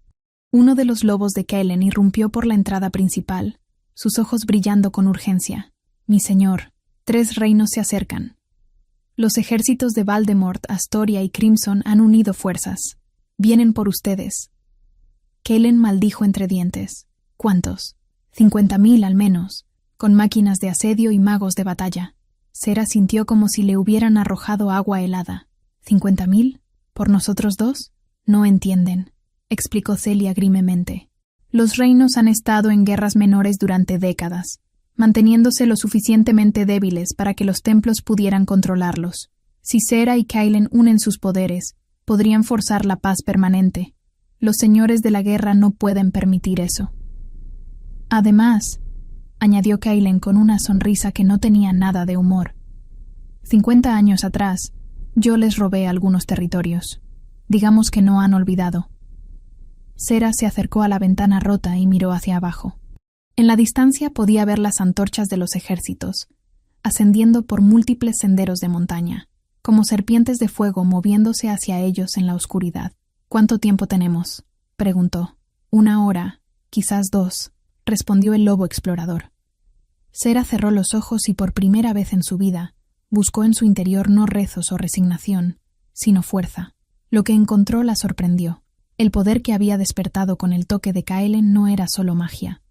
Uno de los lobos de Kaelen irrumpió por la entrada principal, sus ojos brillando con urgencia. «Mi señor, 3 reinos se acercan. Los ejércitos de Valdemort, Astoria y Crimson han unido fuerzas. Vienen por ustedes». Kaelen maldijo entre dientes. «¿Cuántos? 50.000 al menos, con máquinas de asedio y magos de batalla». Sera sintió como si le hubieran arrojado agua helada. «¿50.000? ¿Por nosotros 2? No entienden», explicó Celia grimemente. «Los reinos han estado en guerras menores durante décadas, manteniéndose lo suficientemente débiles para que los templos pudieran controlarlos. Si Sera y Kaelen unen sus poderes, podrían forzar la paz permanente. Los señores de la guerra no pueden permitir eso». «Además», añadió Kaelen con una sonrisa que no tenía nada de humor, 50 años atrás, yo les robé algunos territorios. Digamos que no han olvidado». Sera se acercó a la ventana rota y miró hacia abajo. En la distancia podía ver las antorchas de los ejércitos, ascendiendo por múltiples senderos de montaña, como serpientes de fuego moviéndose hacia ellos en la oscuridad. «¿Cuánto tiempo tenemos?», preguntó. «1 hora, quizás 2», respondió el lobo explorador. Sera cerró los ojos y por primera vez en su vida buscó en su interior no rezos o resignación, sino fuerza. Lo que encontró la sorprendió. El poder que había despertado con el toque de Kaelen no era solo magia.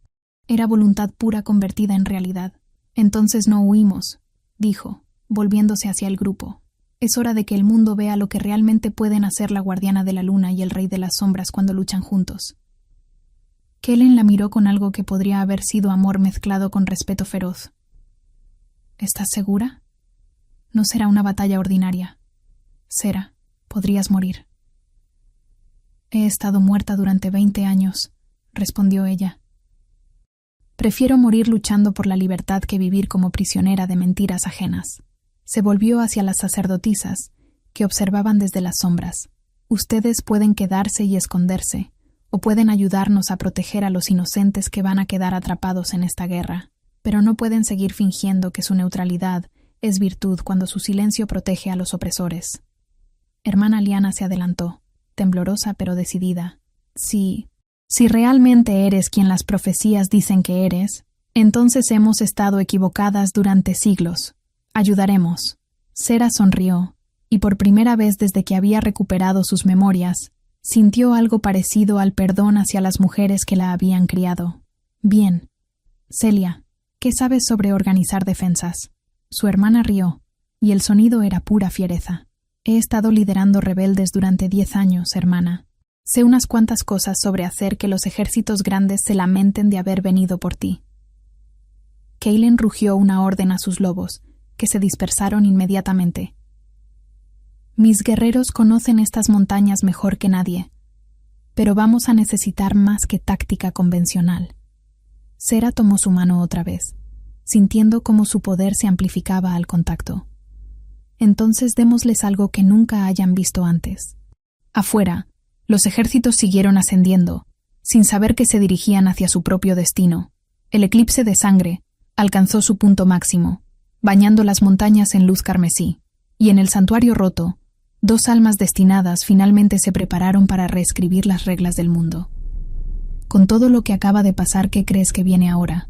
Era voluntad pura convertida en realidad. «Entonces no huimos», dijo, volviéndose hacia el grupo. «Es hora de que el mundo vea lo que realmente pueden hacer la guardiana de la luna y el rey de las sombras cuando luchan juntos». Kaelen la miró con algo que podría haber sido amor mezclado con respeto feroz. «¿Estás segura? No será una batalla ordinaria. Sera, podrías morir». «He estado muerta durante 20 años», respondió ella. «Prefiero morir luchando por la libertad que vivir como prisionera de mentiras ajenas». Se volvió hacia las sacerdotisas, que observaban desde las sombras. «Ustedes pueden quedarse y esconderse, o pueden ayudarnos a proteger a los inocentes que van a quedar atrapados en esta guerra, pero no pueden seguir fingiendo que su neutralidad es virtud cuando su silencio protege a los opresores». Hermana Lyanna se adelantó, temblorosa pero decidida. Si realmente eres quien las profecías dicen que eres, entonces hemos estado equivocadas durante siglos. Ayudaremos». Sera sonrió, y por primera vez desde que había recuperado sus memorias, sintió algo parecido al perdón hacia las mujeres que la habían criado. «Bien. Celia, ¿qué sabes sobre organizar defensas?». Su hermana rió, y el sonido era pura fiereza. «He estado liderando rebeldes durante 10 años, hermana. Sé unas cuantas cosas sobre hacer que los ejércitos grandes se lamenten de haber venido por ti». Kaelen rugió una orden a sus lobos, que se dispersaron inmediatamente. «Mis guerreros conocen estas montañas mejor que nadie, pero vamos a necesitar más que táctica convencional». Sera tomó su mano otra vez, sintiendo cómo su poder se amplificaba al contacto. «Entonces démosles algo que nunca hayan visto antes». Afuera, los ejércitos siguieron ascendiendo, sin saber que se dirigían hacia su propio destino. El eclipse de sangre alcanzó su punto máximo, bañando las montañas en luz carmesí, y en el santuario roto, 2 almas destinadas finalmente se prepararon para reescribir las reglas del mundo. Con todo lo que acaba de pasar, ¿qué crees que viene ahora?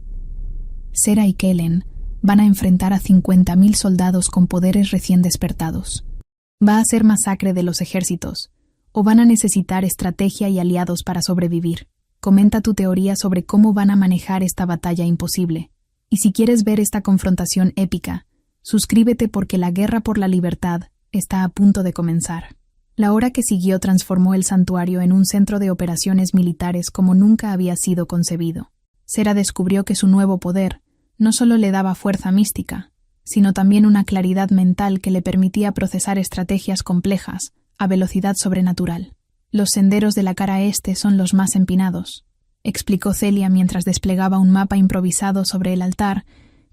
Sera y Kaelen van a enfrentar a 50.000 soldados con poderes recién despertados. Va a ser masacre de los ejércitos, o van a necesitar estrategia y aliados para sobrevivir. Comenta tu teoría sobre cómo van a manejar esta batalla imposible. Y si quieres ver esta confrontación épica, suscríbete porque la guerra por la libertad está a punto de comenzar. La hora que siguió transformó el santuario en un centro de operaciones militares como nunca había sido concebido. Sera descubrió que su nuevo poder no solo le daba fuerza mística, sino también una claridad mental que le permitía procesar estrategias complejas a velocidad sobrenatural. Los senderos de la cara este son los más empinados, explicó Celia mientras desplegaba un mapa improvisado sobre el altar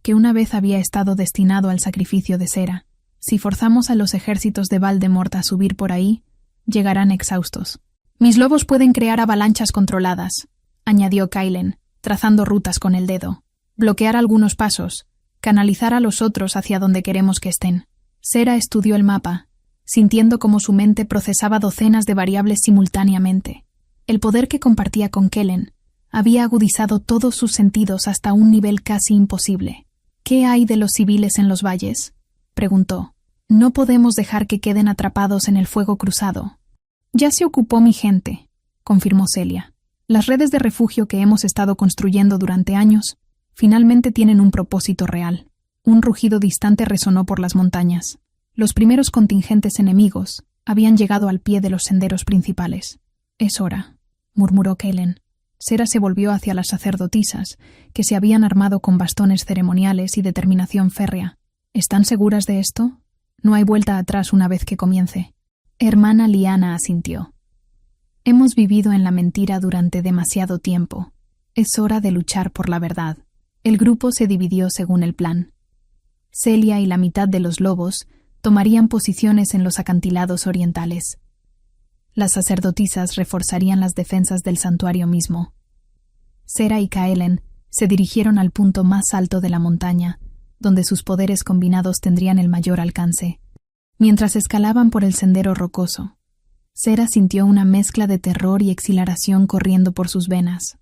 que una vez había estado destinado al sacrificio de Sera. Si forzamos a los ejércitos de Voldemort a subir por ahí, llegarán exhaustos. Mis lobos pueden crear avalanchas controladas, añadió Kylen, trazando rutas con el dedo. Bloquear algunos pasos, canalizar a los otros hacia donde queremos que estén. Sera estudió el mapa, sintiendo cómo su mente procesaba docenas de variables simultáneamente. El poder que compartía con Kellen había agudizado todos sus sentidos hasta un nivel casi imposible. ¿Qué hay de los civiles en los valles?, preguntó. No podemos dejar que queden atrapados en el fuego cruzado. Ya se ocupó mi gente, confirmó Celia. Las redes de refugio que hemos estado construyendo durante años finalmente tienen un propósito real. Un rugido distante resonó por las montañas. Los primeros contingentes enemigos habían llegado al pie de los senderos principales. Es hora, murmuró Kellen. Sera se volvió hacia las sacerdotisas, que se habían armado con bastones ceremoniales y determinación férrea. ¿Están seguras de esto? No hay vuelta atrás una vez que comience. Hermana Lyanna asintió. Hemos vivido en la mentira durante demasiado tiempo. Es hora de luchar por la verdad. El grupo se dividió según el plan. Celia y la mitad de los lobos tomarían posiciones en los acantilados orientales. Las sacerdotisas reforzarían las defensas del santuario mismo. Sera y Kaelen se dirigieron al punto más alto de la montaña, donde sus poderes combinados tendrían el mayor alcance. Mientras escalaban por el sendero rocoso, Sera sintió una mezcla de terror y exhilaración corriendo por sus venas.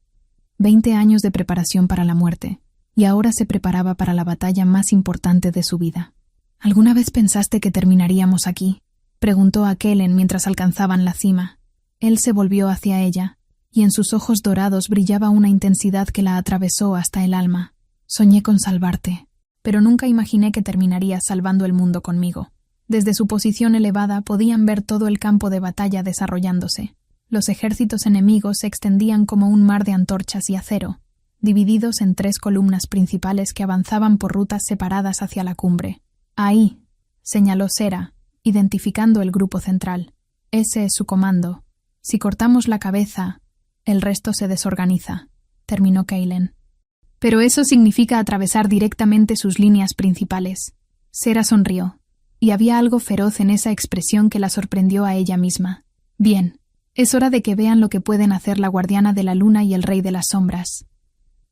20 años de preparación para la muerte, y ahora se preparaba para la batalla más importante de su vida. ¿Alguna vez pensaste que terminaríamos aquí?, preguntó a Kellen mientras alcanzaban la cima. Él se volvió hacia ella, y en sus ojos dorados brillaba una intensidad que la atravesó hasta el alma. Soñé con salvarte, pero nunca imaginé que terminarías salvando el mundo conmigo. Desde su posición elevada podían ver todo el campo de batalla desarrollándose. Los ejércitos enemigos se extendían como un mar de antorchas y acero, divididos en 3 columnas principales que avanzaban por rutas separadas hacia la cumbre. Ahí, señaló Sera, identificando el grupo central. Ese es su comando. Si cortamos la cabeza, el resto se desorganiza, terminó Kaelen. Pero eso significa atravesar directamente sus líneas principales. Sera sonrió, y había algo feroz en esa expresión que la sorprendió a ella misma. Bien, es hora de que vean lo que pueden hacer la guardiana de la luna y el rey de las sombras.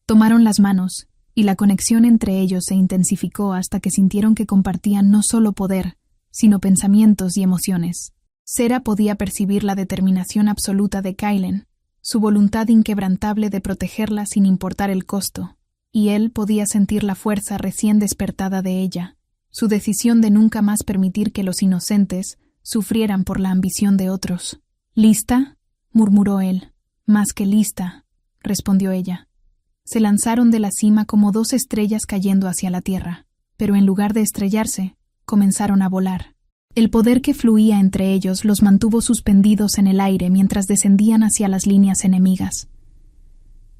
Tomaron las manos, y la conexión entre ellos se intensificó hasta que sintieron que compartían no solo poder, sino pensamientos y emociones. Sera podía percibir la determinación absoluta de Kaelen, su voluntad inquebrantable de protegerla sin importar el costo, y él podía sentir la fuerza recién despertada de ella, su decisión de nunca más permitir que los inocentes sufrieran por la ambición de otros. ¿Lista?, murmuró él. Más que lista, respondió ella. Se lanzaron de la cima como 2 estrellas cayendo hacia la tierra, pero en lugar de estrellarse, comenzaron a volar. El poder que fluía entre ellos los mantuvo suspendidos en el aire mientras descendían hacia las líneas enemigas.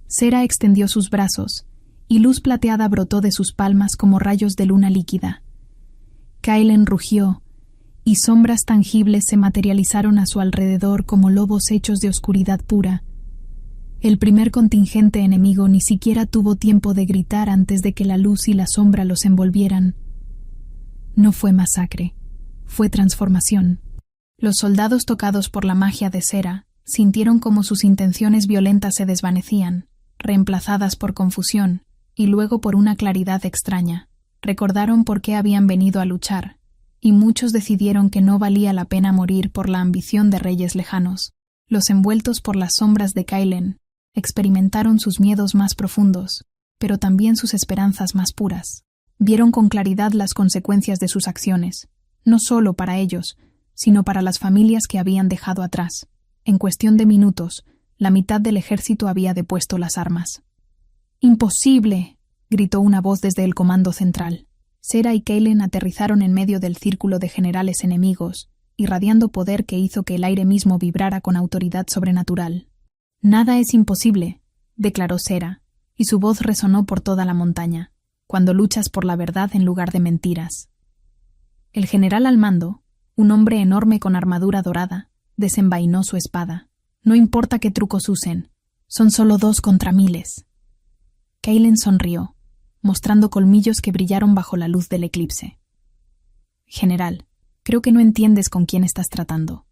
Sera extendió sus brazos, y luz plateada brotó de sus palmas como rayos de luna líquida. Kaelen rugió, y sombras tangibles se materializaron a su alrededor como lobos hechos de oscuridad pura. El primer contingente enemigo ni siquiera tuvo tiempo de gritar antes de que la luz y la sombra los envolvieran. No fue masacre, fue transformación. Los soldados tocados por la magia de Sera sintieron como sus intenciones violentas se desvanecían, reemplazadas por confusión y luego por una claridad extraña. Recordaron por qué habían venido a luchar, y muchos decidieron que no valía la pena morir por la ambición de reyes lejanos. Los envueltos por las sombras de Kaelen experimentaron sus miedos más profundos, pero también sus esperanzas más puras. Vieron con claridad las consecuencias de sus acciones, no solo para ellos, sino para las familias que habían dejado atrás. En cuestión de minutos, la mitad del ejército había depuesto las armas. «¡Imposible!», gritó una voz desde el comando central. Sera y Kaelen aterrizaron en medio del círculo de generales enemigos, irradiando poder que hizo que el aire mismo vibrara con autoridad sobrenatural. «Nada es imposible», declaró Sera, y su voz resonó por toda la montaña, cuando luchas por la verdad en lugar de mentiras. El general al mando, un hombre enorme con armadura dorada, desenvainó su espada. «No importa qué trucos usen, son solo 2 contra miles». Kaelen sonrió, mostrando colmillos que brillaron bajo la luz del eclipse. «General, creo que no entiendes con quién estás tratando.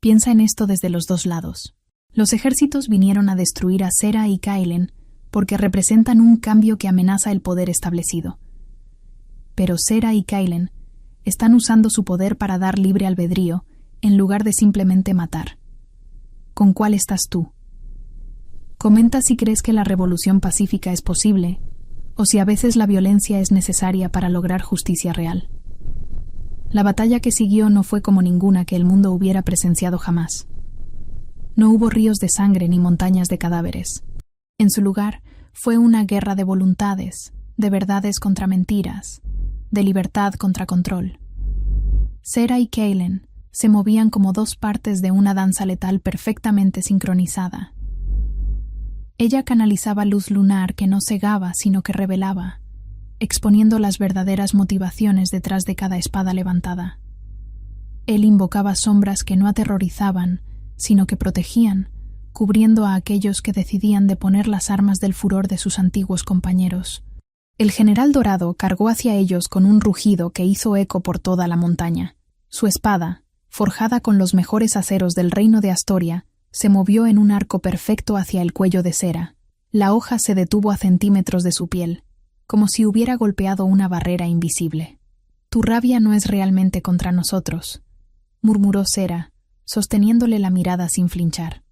Piensa en esto desde los 2 lados. Los ejércitos vinieron a destruir a Sera y Kaelen porque representan un cambio que amenaza el poder establecido. Pero Sera y Kaelen están usando su poder para dar libre albedrío en lugar de simplemente matar. ¿Con cuál estás tú? Comenta si crees que la revolución pacífica es posible o si a veces la violencia es necesaria para lograr justicia real». La batalla que siguió no fue como ninguna que el mundo hubiera presenciado jamás. No hubo ríos de sangre ni montañas de cadáveres. En su lugar, fue una guerra de voluntades, de verdades contra mentiras, de libertad contra control. Sera y Kaelen se movían como 2 partes de una danza letal perfectamente sincronizada. Ella canalizaba luz lunar que no cegaba, sino que revelaba, exponiendo las verdaderas motivaciones detrás de cada espada levantada. Él invocaba sombras que no aterrorizaban, sino que protegían, cubriendo a aquellos que decidían deponer las armas del furor de sus antiguos compañeros. El general dorado cargó hacia ellos con un rugido que hizo eco por toda la montaña. Su espada, forjada con los mejores aceros del reino de Astoria, se movió en un arco perfecto hacia el cuello de Sera. La hoja se detuvo a centímetros de su piel, como si hubiera golpeado una barrera invisible. «Tu rabia no es realmente contra nosotros», murmuró Sera, sosteniéndole la mirada sin flinchar.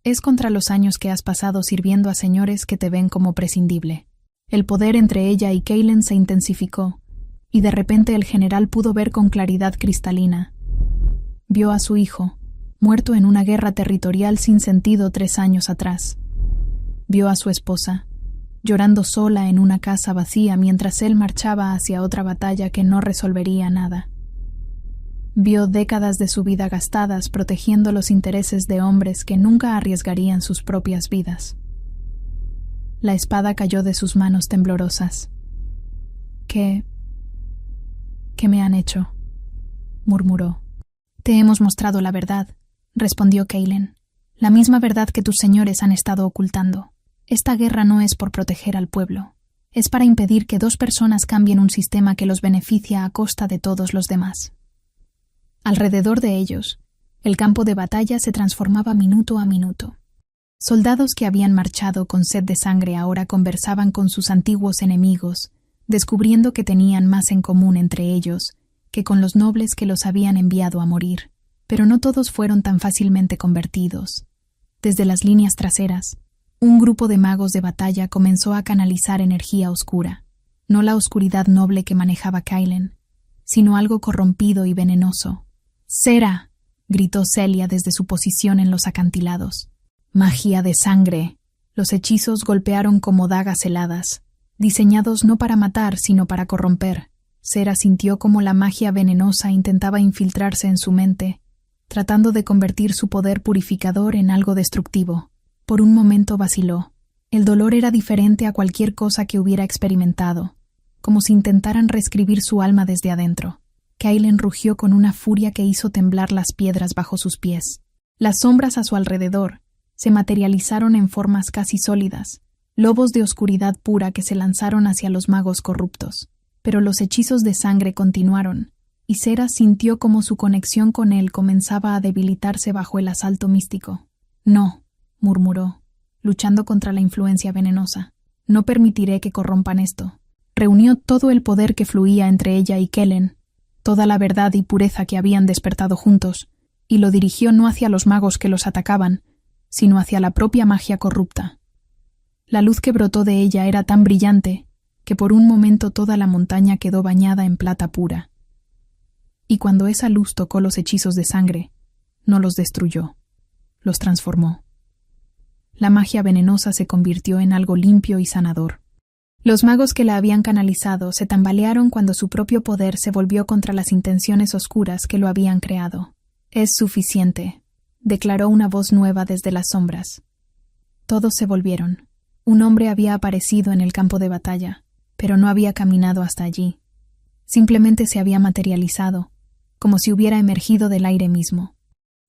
«Es contra los años que has pasado sirviendo a señores que te ven como prescindible». El poder entre ella y Kaelen se intensificó, y de repente el general pudo ver con claridad cristalina. Vio a su hijo, muerto en una guerra territorial sin sentido 3 años atrás. Vio a su esposa, llorando sola en una casa vacía mientras él marchaba hacia otra batalla que no resolvería nada. Vio décadas de su vida gastadas protegiendo los intereses de hombres que nunca arriesgarían sus propias vidas. La espada cayó de sus manos temblorosas. ¿Qué me han hecho?», murmuró. «Te hemos mostrado la verdad», respondió Kaelen. «La misma verdad que tus señores han estado ocultando. Esta guerra no es por proteger al pueblo. Es para impedir que 2 personas cambien un sistema que los beneficia a costa de todos los demás». Alrededor de ellos, el campo de batalla se transformaba minuto a minuto. Soldados que habían marchado con sed de sangre ahora conversaban con sus antiguos enemigos, descubriendo que tenían más en común entre ellos que con los nobles que los habían enviado a morir. Pero no todos fueron tan fácilmente convertidos. Desde las líneas traseras, un grupo de magos de batalla comenzó a canalizar energía oscura, no la oscuridad noble que manejaba Kaelen, sino algo corrompido y venenoso. «¡Sera!», gritó Celia desde su posición en los acantilados. «Magia de sangre». Los hechizos golpearon como dagas heladas, diseñados no para matar, sino para corromper. Sera sintió como la magia venenosa intentaba infiltrarse en su mente, tratando de convertir su poder purificador en algo destructivo. Por un momento vaciló. El dolor era diferente a cualquier cosa que hubiera experimentado, como si intentaran reescribir su alma desde adentro. Kaelen rugió con una furia que hizo temblar las piedras bajo sus pies. Las sombras a su alrededor se materializaron en formas casi sólidas, lobos de oscuridad pura que se lanzaron hacia los magos corruptos. Pero los hechizos de sangre continuaron, y Sera sintió como su conexión con él comenzaba a debilitarse bajo el asalto místico. «No», murmuró, luchando contra la influencia venenosa. «No permitiré que corrompan esto». Reunió todo el poder que fluía entre ella y Kaelen, toda la verdad y pureza que habían despertado juntos, y lo dirigió no hacia los magos que los atacaban, sino hacia la propia magia corrupta. La luz que brotó de ella era tan brillante que por un momento toda la montaña quedó bañada en plata pura. Y cuando esa luz tocó los hechizos de sangre, no los destruyó, los transformó. La magia venenosa se convirtió en algo limpio y sanador. Los magos que la habían canalizado se tambalearon cuando su propio poder se volvió contra las intenciones oscuras que lo habían creado. «Es suficiente», declaró una voz nueva desde las sombras. Todos se volvieron. Un hombre había aparecido en el campo de batalla, pero no había caminado hasta allí. Simplemente se había materializado, como si hubiera emergido del aire mismo.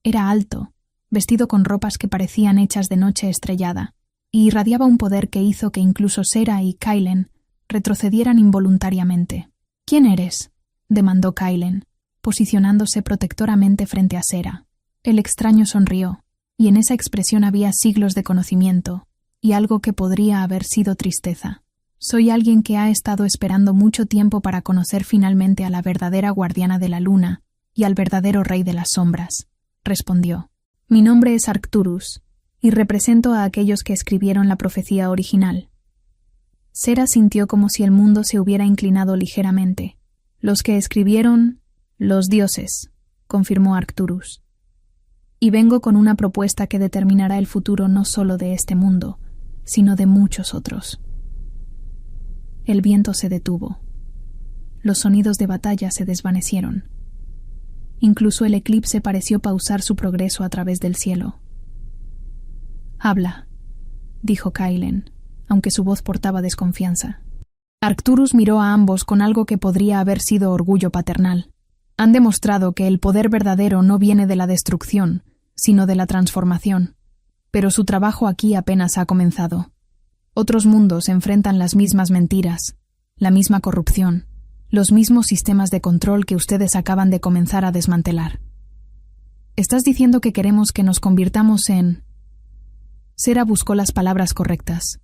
Era alto, vestido con ropas que parecían hechas de noche estrellada, y irradiaba un poder que hizo que incluso Sera y Kailen retrocedieran involuntariamente. «¿Quién eres?», demandó Kailen, posicionándose protectoramente frente a Sera. El extraño sonrió, y en esa expresión había siglos de conocimiento, y algo que podría haber sido tristeza. «Soy alguien que ha estado esperando mucho tiempo para conocer finalmente a la verdadera guardiana de la luna y al verdadero rey de las sombras», respondió. «Mi nombre es Arcturus, y represento a aquellos que escribieron la profecía original». Sera sintió como si el mundo se hubiera inclinado ligeramente. «Los que escribieron, los dioses», confirmó Arcturus. «Y vengo con una propuesta que determinará el futuro no solo de este mundo, sino de muchos otros». El viento se detuvo. Los sonidos de batalla se desvanecieron. Incluso el eclipse pareció pausar su progreso a través del cielo. «Habla», dijo Kailen, aunque su voz portaba desconfianza. Arcturus miró a ambos con algo que podría haber sido orgullo paternal. «Han demostrado que el poder verdadero no viene de la destrucción, sino de la transformación. Pero su trabajo aquí apenas ha comenzado. Otros mundos enfrentan las mismas mentiras, la misma corrupción, los mismos sistemas de control que ustedes acaban de comenzar a desmantelar. ¿Estás diciendo que queremos que nos convirtamos en...?» Sera buscó las palabras correctas.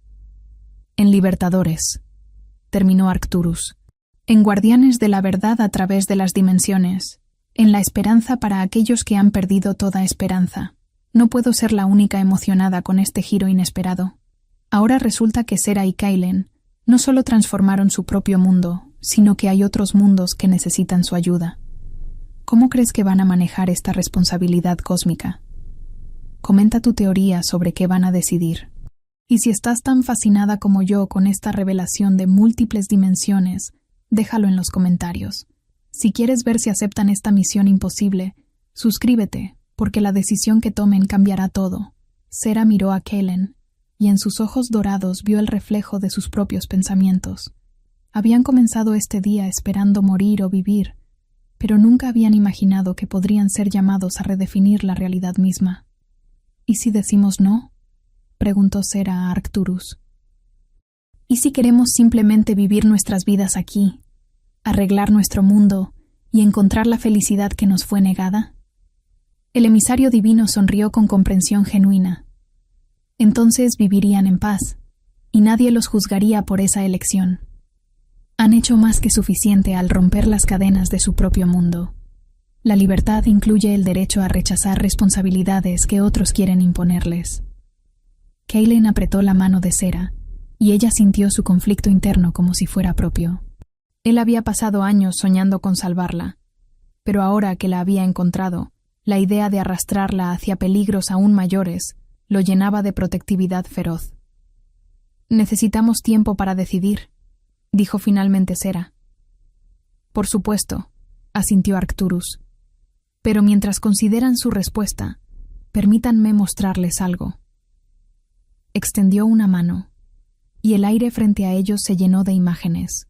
«En libertadores», terminó Arcturus. «En guardianes de la verdad a través de las dimensiones, en la esperanza para aquellos que han perdido toda esperanza. No puedo ser la única emocionada con este giro inesperado. Ahora resulta que Sera y Kailen no solo transformaron su propio mundo, sino que hay otros mundos que necesitan su ayuda. ¿Cómo crees que van a manejar esta responsabilidad cósmica? Comenta tu teoría sobre qué van a decidir. Y si estás tan fascinada como yo con esta revelación de múltiples dimensiones, déjalo en los comentarios. Si quieres ver si aceptan esta misión imposible, suscríbete, porque la decisión que tomen cambiará todo». Sera miró a Kailen, y en sus ojos dorados vio el reflejo de sus propios pensamientos. Habían comenzado este día esperando morir o vivir, pero nunca habían imaginado que podrían ser llamados a redefinir la realidad misma. «¿Y si decimos no?», preguntó Sera a Arcturus. «¿Y si queremos simplemente vivir nuestras vidas aquí, arreglar nuestro mundo y encontrar la felicidad que nos fue negada?» El emisario divino sonrió con comprensión genuina. Entonces vivirían en paz, y nadie los juzgaría por esa elección. Han hecho más que suficiente al romper las cadenas de su propio mundo. La libertad incluye el derecho a rechazar responsabilidades que otros quieren imponerles. Kailen apretó la mano de Sera, y ella sintió su conflicto interno como si fuera propio. Él había pasado años soñando con salvarla, pero ahora que la había encontrado, la idea de arrastrarla hacia peligros aún mayores lo llenaba de protectividad feroz. «Necesitamos tiempo para decidir», dijo finalmente Sera. «Por supuesto», asintió Arcturus. «Pero mientras consideran su respuesta, permítanme mostrarles algo». Extendió una mano, y el aire frente a ellos se llenó de imágenes.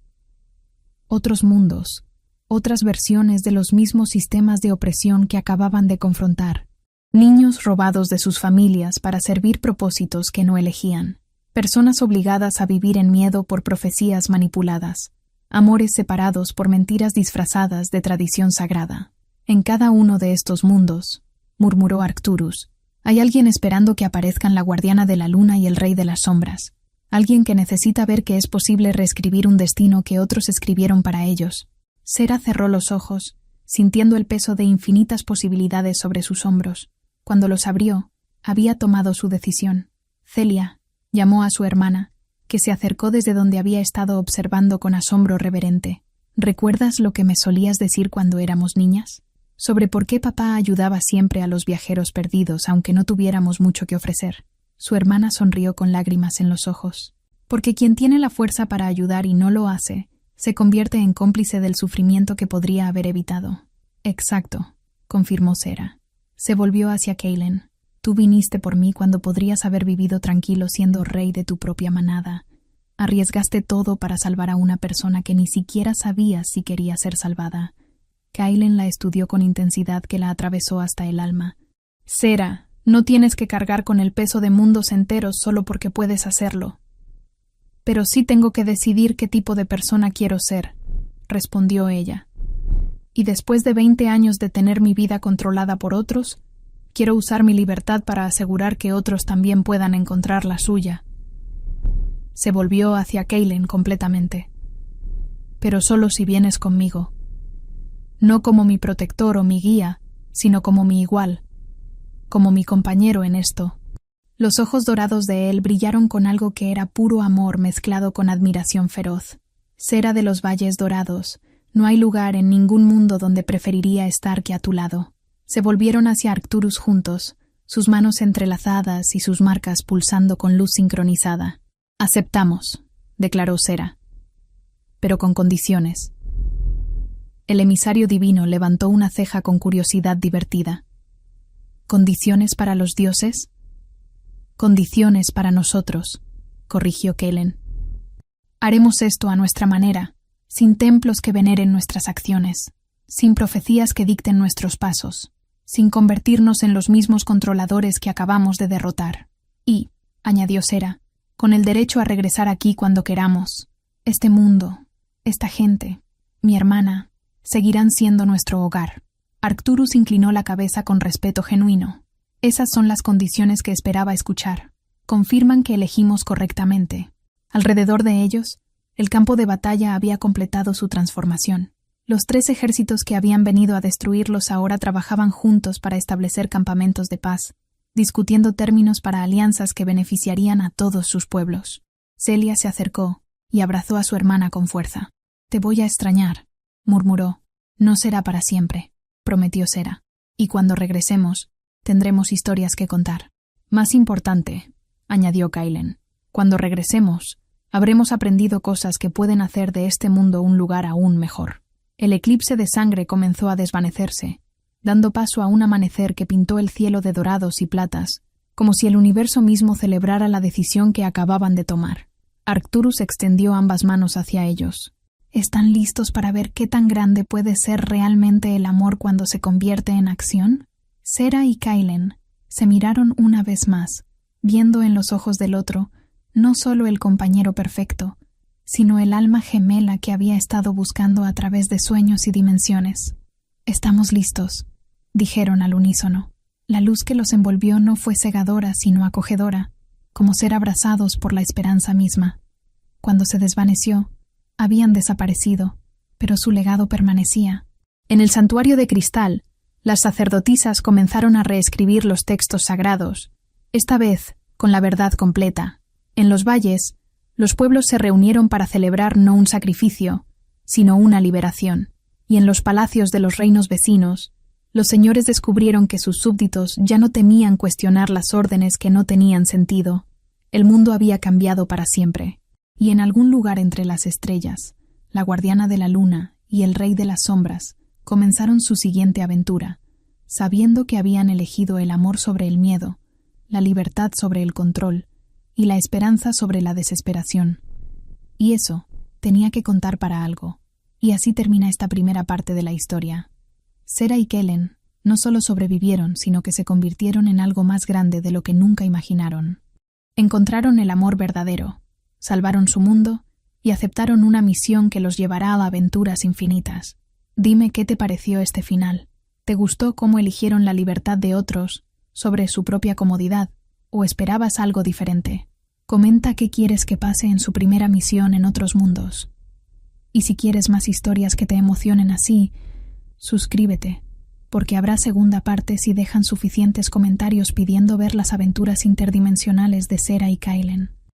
Otros mundos, otras versiones de los mismos sistemas de opresión que acababan de confrontar. Niños robados de sus familias para servir propósitos que no elegían. Personas obligadas a vivir en miedo por profecías manipuladas. Amores separados por mentiras disfrazadas de tradición sagrada. En cada uno de estos mundos, murmuró Arcturus, hay alguien esperando que aparezcan la guardiana de la luna y el rey de las sombras. Alguien que necesita ver que es posible reescribir un destino que otros escribieron para ellos. Sera cerró los ojos, sintiendo el peso de infinitas posibilidades sobre sus hombros. Cuando los abrió, había tomado su decisión. Celia llamó a su hermana, que se acercó desde donde había estado observando con asombro reverente. ¿Recuerdas lo que me solías decir cuando éramos niñas? Sobre por qué papá ayudaba siempre a los viajeros perdidos, aunque no tuviéramos mucho que ofrecer. Su hermana sonrió con lágrimas en los ojos. Porque quien tiene la fuerza para ayudar y no lo hace, se convierte en cómplice del sufrimiento que podría haber evitado. Exacto, confirmó Sera. Se volvió hacia Kaylin. Tú viniste por mí cuando podrías haber vivido tranquilo siendo rey de tu propia manada. Arriesgaste todo para salvar a una persona que ni siquiera sabías si quería ser salvada. Kaylin la estudió con intensidad que la atravesó hasta el alma. Sera, no tienes que cargar con el peso de mundos enteros solo porque puedes hacerlo. Pero sí tengo que decidir qué tipo de persona quiero ser, respondió ella. Y después de 20 años de tener mi vida controlada por otros, quiero usar mi libertad para asegurar que otros también puedan encontrar la suya. Se volvió hacia Kaylin completamente. Pero solo si vienes conmigo. No como mi protector o mi guía, sino como mi igual, como mi compañero en esto. Los ojos dorados de él brillaron con algo que era puro amor mezclado con admiración feroz. Sera de los Valles Dorados, no hay lugar en ningún mundo donde preferiría estar que a tu lado. Se volvieron hacia Arcturus juntos, sus manos entrelazadas y sus marcas pulsando con luz sincronizada. Aceptamos, declaró Sera, pero con condiciones. El emisario divino levantó una ceja con curiosidad divertida. ¿Condiciones para los dioses? Condiciones para nosotros, corrigió Kaylin. Haremos esto a nuestra manera, sin templos que veneren nuestras acciones, sin profecías que dicten nuestros pasos, sin convertirnos en los mismos controladores que acabamos de derrotar. Y, añadió Sera, con el derecho a regresar aquí cuando queramos. Este mundo, esta gente, mi hermana, seguirán siendo nuestro hogar. Arcturus inclinó la cabeza con respeto genuino. Esas son las condiciones que esperaba escuchar. Confirman que elegimos correctamente. Alrededor de ellos, el campo de batalla había completado su transformación. Los 3 ejércitos que habían venido a destruirlos ahora trabajaban juntos para establecer campamentos de paz, discutiendo términos para alianzas que beneficiarían a todos sus pueblos. Celia se acercó y abrazó a su hermana con fuerza. «Te voy a extrañar», murmuró. «No será para siempre», prometió Sera. «Y cuando regresemos, tendremos historias que contar». «Más importante», añadió Kaylin, «cuando regresemos, habremos aprendido cosas que pueden hacer de este mundo un lugar aún mejor». El eclipse de sangre comenzó a desvanecerse, dando paso a un amanecer que pintó el cielo de dorados y platas, como si el universo mismo celebrara la decisión que acababan de tomar. Arcturus extendió ambas manos hacia ellos. ¿Están listos para ver qué tan grande puede ser realmente el amor cuando se convierte en acción? Sera y Kaylin se miraron una vez más, viendo en los ojos del otro no solo el compañero perfecto, sino el alma gemela que había estado buscando a través de sueños y dimensiones. «Estamos listos», dijeron al unísono. La luz que los envolvió no fue cegadora, sino acogedora, como ser abrazados por la esperanza misma. Cuando se desvaneció, habían desaparecido, pero su legado permanecía. En el santuario de cristal, las sacerdotisas comenzaron a reescribir los textos sagrados, esta vez con la verdad completa. En los valles, los pueblos se reunieron para celebrar no un sacrificio, sino una liberación, y en los palacios de los reinos vecinos, los señores descubrieron que sus súbditos ya no temían cuestionar las órdenes que no tenían sentido. El mundo había cambiado para siempre, y en algún lugar entre las estrellas, la guardiana de la luna y el rey de las sombras comenzaron su siguiente aventura, sabiendo que habían elegido el amor sobre el miedo, la libertad sobre el control, y la esperanza sobre la desesperación. Y eso tenía que contar para algo. Y así termina esta primera parte de la historia. Sera y Kaylin no solo sobrevivieron, sino que se convirtieron en algo más grande de lo que nunca imaginaron. Encontraron el amor verdadero, salvaron su mundo y aceptaron una misión que los llevará a aventuras infinitas. Dime qué te pareció este final. ¿Te gustó cómo eligieron la libertad de otros sobre su propia comodidad? ¿O esperabas algo diferente? Comenta qué quieres que pase en su primera misión en otros mundos. Y si quieres más historias que te emocionen así, suscríbete, porque habrá segunda parte si dejan suficientes comentarios pidiendo ver las aventuras interdimensionales de Sera y Kaylin.